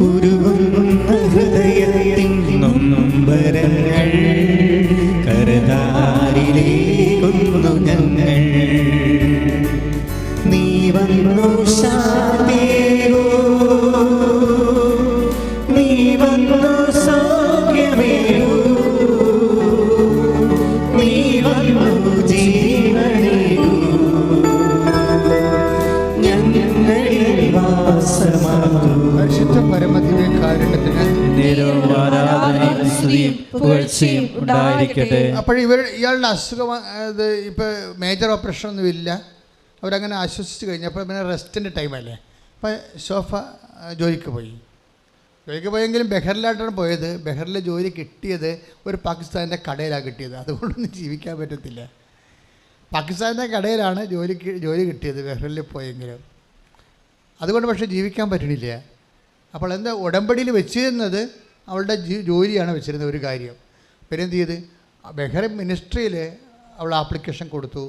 ഉരുകുന്ന ഹൃദയത്തിൻ നൊമ്പരങ്ങൾ കരതാരിലേക്കുന്നു ഞങ്ങൾ. നീ വന്നു ശാന്തിയേകൂ, നീ വന്നു സൗഖ്യമേകൂ, നീ വന്നു ജീവനേകൂ, ഞങ്ങളിൽ വാസമാകൂ. പരിശുദ്ധ പരമദിവ്യകാരുണ്യത്തിന് അപ്പോൾ ഇയാളുടെ അസുഖം ഇത് ഇപ്പോൾ മേജർ ഓപ്പറേഷൻ ഒന്നുമില്ല. അവരങ്ങനെ ആശ്വസിച്ച് കഴിഞ്ഞപ്പോൾ പിന്നെ റെസ്റ്റിൻ്റെ ടൈമല്ലേ. അപ്പോൾ സോഫ ജോലിക്ക് പോയെങ്കിലും ബെഹറിലായിട്ടാണ് പോയത്. ബെഹറിൽ ജോലി കിട്ടിയത് ഒരു പാകിസ്ഥാൻ്റെ കടയിലാണ് കിട്ടിയത്. അതുകൊണ്ടൊന്നും ജീവിക്കാൻ പറ്റത്തില്ല. പാകിസ്ഥാൻ്റെ കടയിലാണ് ജോലി കിട്ടിയത് ബെഹറിൽ പോയെങ്കിലും. അതുകൊണ്ട് പക്ഷേ ജീവിക്കാൻ പറ്റണില്ല. അപ്പോൾ എന്താ, ഉടമ്പടിയിൽ വെച്ചിരുന്നത് അവളുടെ ജോലിയാണ് വെച്ചിരുന്നത് ഒരു കാര്യം. പിന്നെ എന്ത് ചെയ്ത് ബെഹ്റിൻ മിനിസ്ട്രിയിൽ അവൾ ആപ്ലിക്കേഷൻ കൊടുത്തു.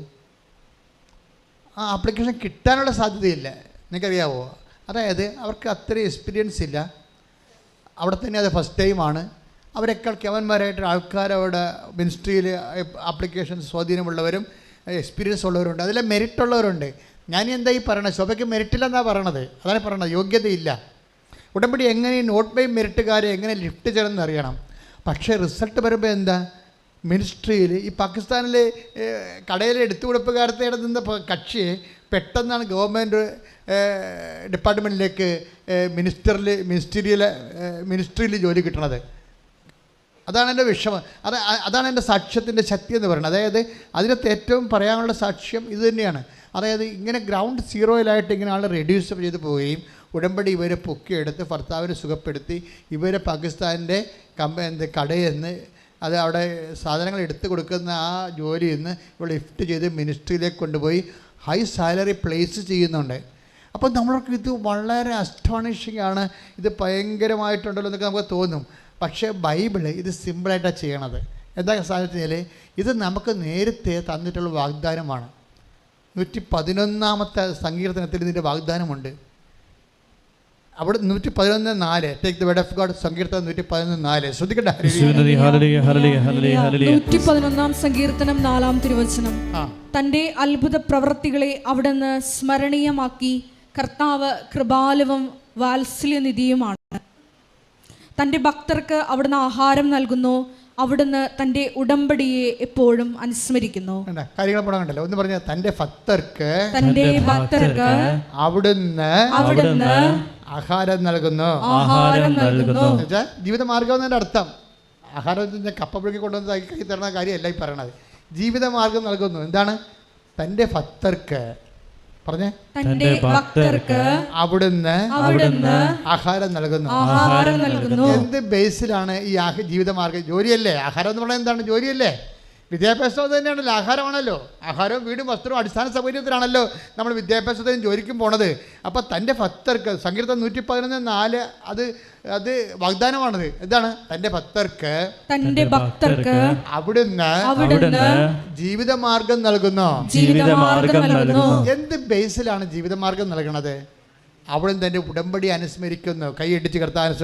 ആ ആപ്ലിക്കേഷൻ കിട്ടാനുള്ള സാധ്യതയില്ല. നിങ്ങൾക്കറിയാവോ? അതായത് അവർക്ക് അത്രയും എക്സ്പീരിയൻസ് ഇല്ല. അവിടെ തന്നെ അത് ഫസ്റ്റ് ടൈമാണ്. അവരെക്കാൾ കവന്മാരായിട്ട് ആൾക്കാർ അവിടെ മിനിസ്ട്രിയിൽ ആപ്ലിക്കേഷൻ സ്വാധീനമുള്ളവരും എക്സ്പീരിയൻസ് ഉള്ളവരുണ്ട്, അതിലെ മെറിറ്റ് ഉള്ളവരുണ്ട്. ഞാൻ എന്താ ഈ പറയണത്? ശോഭയ്ക്ക് മെറിറ്റില്ലെന്നാണ് പറയണത്. അതാണ് പറയണത്, യോഗ്യതയില്ല. ഉടമ്പടി എങ്ങനെ നോട്ട് ബൈ മെറിറ്റുകാരെ എങ്ങനെ ലിഫ്റ്റ് ചെയ്യണമെന്ന് അറിയണം. പക്ഷേ റിസൾട്ട് വരുമ്പോൾ എന്താ, മിനിസ്ട്രിയിൽ ഈ പാകിസ്ഥാനിലെ കടയിലെ എടുത്തുകൊടുപ്പുകാരത്തെ നിന്ന കക്ഷിയെ പെട്ടെന്നാണ് ഗവൺമെൻറ് ഡിപ്പാർട്ട്മെൻറ്റിലേക്ക് മിനിസ്ട്രിയിൽ ജോലി കിട്ടണത്. അതാണ് എൻ്റെ വിഷമം. അതാണ് എൻ്റെ സാക്ഷ്യത്തിൻ്റെ ശക്തി എന്ന് പറയുന്നത്. അതായത് അതിനകത്ത് ഏറ്റവും പറയാനുള്ള സാക്ഷ്യം ഇത് തന്നെയാണ്. അതായത് ഇങ്ങനെ ഗ്രൗണ്ട് സീറോയിലായിട്ട് ഇങ്ങനെ ആൾ റെഡ്യൂസ് ചെയ്ത് പോവുകയും ഉടമ്പടി ഇവരെ പൊക്കിയെടുത്ത് ഭർത്താവിനെ സുഖപ്പെടുത്തി ഇവരെ പാകിസ്ഥാൻ്റെ കടയിൽ നിന്ന് അത് അവിടെ സാധനങ്ങൾ എടുത്തു കൊടുക്കുന്ന ആ ജോലിയിൽ നിന്ന് ഇവിടെ ലിഫ്റ്റ് ചെയ്ത് മിനിസ്ട്രിയിലേക്ക് കൊണ്ടുപോയി ഹൈ സാലറി പ്ലേസ് ചെയ്യുന്നുണ്ട്. അപ്പോൾ നമ്മൾക്ക് ഇത് വളരെ അസ്റ്റോണിഷിംഗ് ആണ്, ഇത് ഭയങ്കരമായിട്ടുണ്ടല്ലോ എന്നൊക്കെ നമുക്ക് തോന്നും. പക്ഷേ ബൈബിള് ഇത് സിമ്പിളായിട്ടാണ് ചെയ്യണത്. എന്താ സാധിച്ചാൽ ഇത് നമുക്ക് നേരത്തെ തന്നിട്ടുള്ള വാഗ്ദാനമാണ്. 111-ാമത്തെ സങ്കീർത്തനത്തിൽ ഇതിൻ്റെ വാഗ്ദാനമുണ്ട്. അവിടെ 111:4 take the word of God. സങ്കീർത്തനം 111:4 ശ്രദ്ധിക്കട്ടെ. 111-ാം സങ്കീർത്തനം 4-ാം തിരുവചനം. തന്റെ അത്ഭുത പ്രവൃത്തികളെ അവിടുന്ന് സ്മരണീയമാക്കി. കർത്താവ് കൃപാലുവും വാത്സല്യനിധിയുമാണ്. തന്റെ ഭക്തർക്ക് അവിടുന്ന് ആഹാരം നൽകുന്നു. അവിടുന്ന് തന്റെ ഉടമ്പടിയെ എപ്പോഴും അനുസ്മരിക്കുന്നു. കാര്യങ്ങൾ കണ്ടല്ലോ. ഒന്ന് പറഞ്ഞ തന്റെ ഭക്തർക്ക് അവിടുന്ന് ആഹാരം നൽകുന്നു. ജീവിതമാർഗം എന്നതിൻ്റെ അർത്ഥം ആഹാരം കപ്പ പുഴുക്കി കൊണ്ടുവന്ന് കൈ തരുന്ന കാര്യമല്ല ഈ പറയണത്. ജീവിതമാർഗം നൽകുന്നു. എന്താണ്? തൻ്റെ ഭക്തർക്ക് പറഞ്ഞേ, തന്റെ ഭക്തർക്ക് അവിടുന്ന് ആഹാരം നൽകുന്നു. എന്ത് ബേസിലാണ് ഈ ജീവിതമാർഗം? ജോലിയല്ലേ? ആഹാരം എന്ന് പറഞ്ഞാൽ എന്താണ്? ജോലിയല്ലേ? വിദ്യാഭ്യാസം തന്നെയാണല്ലോ, ആഹാരമാണല്ലോ. ആഹാരവും വീടും വസ്ത്രവും അടിസ്ഥാന സൗകര്യത്തിലാണല്ലോ നമ്മൾ വിദ്യാഭ്യാസത്തിനും ജോലിക്കും പോണത്. അപ്പോൾ തൻ്റെ ഭക്തർക്ക് സങ്കീർത്തനം 111:4 അത് വാഗ്ദാനമാണത്. എന്താണ്? തൻ്റെ ഭക്തർക്ക് അവിടുന്ന് ജീവിതമാർഗം നൽകുന്നു. എന്ത് ബേസിലാണ് ജീവിതമാർഗം നൽകണത്? അവിടുന്ന് തന്റെ ഉടമ്പടി അനുസ്മരിക്കുന്നു. കൈയടിച്ച് കർത്താവിനെ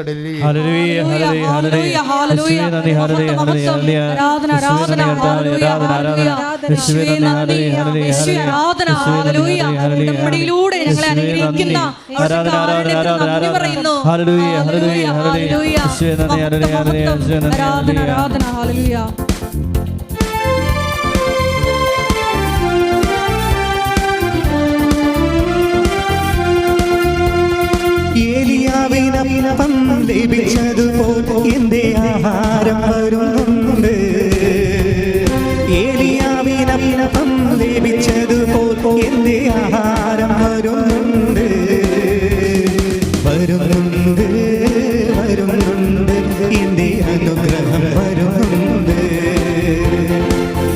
ഏലിയാവിനപ്പം ലഭിച്ചതുപോൽ എന്റെ ആഹാരം വരുന്നുണ്ട്. ഏലിയാവിനപ്പം ലഭിച്ചതുപോൽ എന്റെ ആഹാരം വരുന്നുണ്ട്. വരുന്നുണ്ട് വരുന്നുണ്ട് എന്റെ അനുഗ്രഹം വരുന്നുണ്ട്.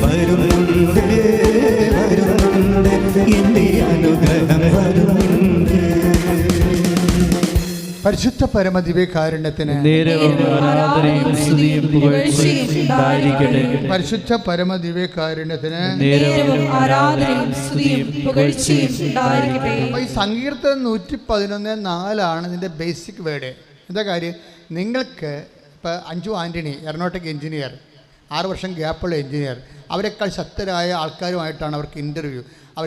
വരുന്നുണ്ട് വരുന്നുണ്ട് എന്റെ അനുഗ്രഹം വരുന്നുണ്ട്. പരിശുദ്ധ പരമദിവ്യകാരുണ്യത്തിന് പരിശുദ്ധ പരമദിവ്യകാരുണ്യത്തിന് അപ്പോൾ ഈ സങ്കീർത്തനം 111:4 ഇതിൻ്റെ ബേസിക് വേർഡ്. എന്താ കാര്യം? നിങ്ങൾക്ക് ഇപ്പോൾ അഞ്ജു ആൻ്റണി എറണാകുളത്തേക്ക് എഞ്ചിനീയർ, 6 വർഷം ഗ്യാപ്പുള്ള എഞ്ചിനീയർ, അവരെക്കാൾ ശക്തരായ ആൾക്കാരുമായിട്ടാണ് അവർക്ക് ഇൻ്റർവ്യൂ.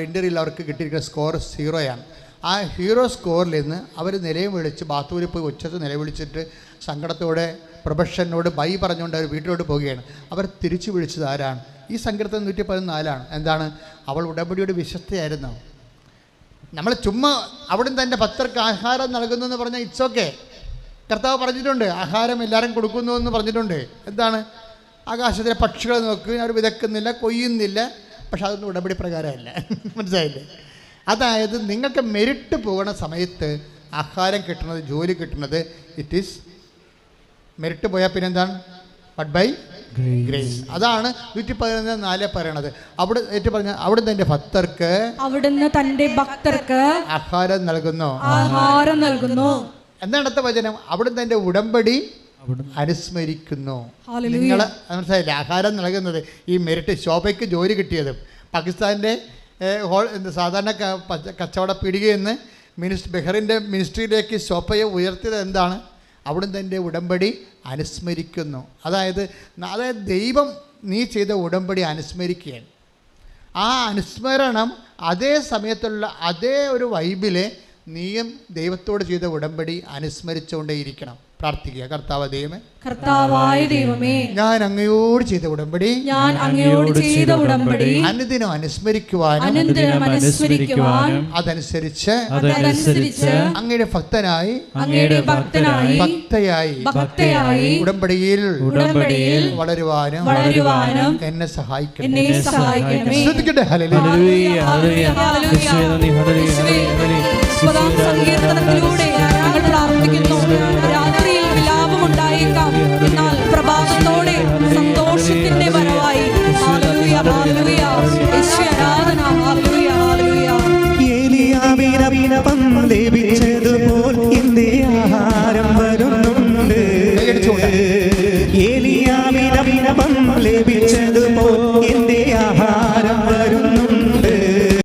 ഇൻ്റർവ്യൂവിൽ അവർക്ക് കിട്ടിയിരിക്കുന്ന സ്കോർ 0. ആ ഹീറോ സ്കോറിൽ നിന്ന് അവർ നിലവിളിച്ച് ബാത്റൂമിൽ പോയി ഉച്ചത്ത് നിലവിളിച്ചിട്ട് സങ്കടത്തോടെ പ്രൊഫഷനോട് ബൈ പറഞ്ഞുകൊണ്ട് അവർ വീട്ടിലോട്ട് പോവുകയാണ്. അവർ തിരിച്ചു വിളിച്ചത് ആരാണ്? ഈ സങ്കീർത്തനം 114. എന്താണ്? അവൾ ഉടമ്പടിയുടെ വിശ്വസ്തയായിരുന്നു. നമ്മൾ ചുമ്മാ അവിടുന്ന് തൻ്റെ ഭക്തർക്ക് ആഹാരം നൽകുന്നു എന്ന് പറഞ്ഞാൽ ഇറ്റ്സ് ഓക്കെ. കർത്താവ് പറഞ്ഞിട്ടുണ്ട് ആഹാരം എല്ലാവരും കൊടുക്കുന്നു എന്ന് പറഞ്ഞിട്ടുണ്ട്. എന്താണ്? ആകാശത്തിലെ പക്ഷികളെ നോക്കി അവർ വിതക്കുന്നില്ല, കൊയ്യുന്നില്ല. പക്ഷെ അതൊന്നും ഉടമ്പടി പ്രകാരമല്ല. മനസ്സിലായില്ലേ? അതായത് നിങ്ങൾക്ക് മെരിറ്റ് പോകുന്ന സമയത്ത് ആഹാരം കിട്ടുന്നത്, ജോലി കിട്ടുന്നത്, ഇറ്റ് ഈസ് മെരിറ്റ് പോയാൽ പിന്നെ എന്താണ്? But by grace. അതാണ് 114 പറയണത്. അവിടുന്ന് തന്റെ ഭക്തർക്ക് ആഹാരം നൽകുന്നു. എന്താണ് അടുത്ത വചനം? അവിടുന്ന് തന്റെ ഉടമ്പടി അനുസ്മരിക്കുന്നു. നിങ്ങൾ മനസ്സിലായില്ലേ? ആഹാരം നൽകുന്നത് ഈ മെരിറ്റ്. ശോഭയ്ക്ക് ജോലി കിട്ടിയതും പാകിസ്ഥാൻ്റെ സാധാരണ കച്ചവട പീടികയെന്ന് ബെഹറിൻ്റെ മിനിസ്ട്രിയിലേക്ക് ശോഭയെ ഉയർത്തിയത് എന്താണ്? അവിടുന്ന് തൻ്റെ ഉടമ്പടി അനുസ്മരിക്കുന്നു. അതായത് ദൈവം നീ ചെയ്ത ഉടമ്പടി അനുസ്മരിക്കുകയാണ്. ആ അനുസ്മരണം അതേ സമയത്തുള്ള അതേ ഒരു വൈബിലെ നീയും ദൈവത്തോട് ചെയ്ത ഉടമ്പടി അനുസ്മരിച്ചുകൊണ്ടേയിരിക്കണം. പ്രാർത്ഥിക്കുക. കർത്താവായ ദൈവമേ, ഞാൻ അങ്ങയോട് ചെയ്ത ഉടമ്പടി അനുദിനം അനുസ്മരിക്കുവാനും അതനുസരിച്ച് അങ്ങയുടെ ഭക്തനായി ഭക്തയായി ഉടമ്പടിയിൽ വളരുവാനും എന്നെ സഹായിക്കണമേ. ശ്രദ്ധിക്കട്ടെ. സങ്കീർത്തനത്തിലൂടെ ഞങ്ങൾ പ്രാർത്ഥിക്കുന്നു. രാത്രിയിൽ വിലാപമുണ്ടായേക്കാം, എന്നാൽ പ്രഭാതത്തോടെ സന്തോഷത്തിന്റെ വരവായി. ഹല്ലേലൂയ, ഹല്ലേലൂയ, യേശുവേ ആരാധന. Hallelujah, hallelujah. ഏലിയാവിനപ്പം ലഭിച്ച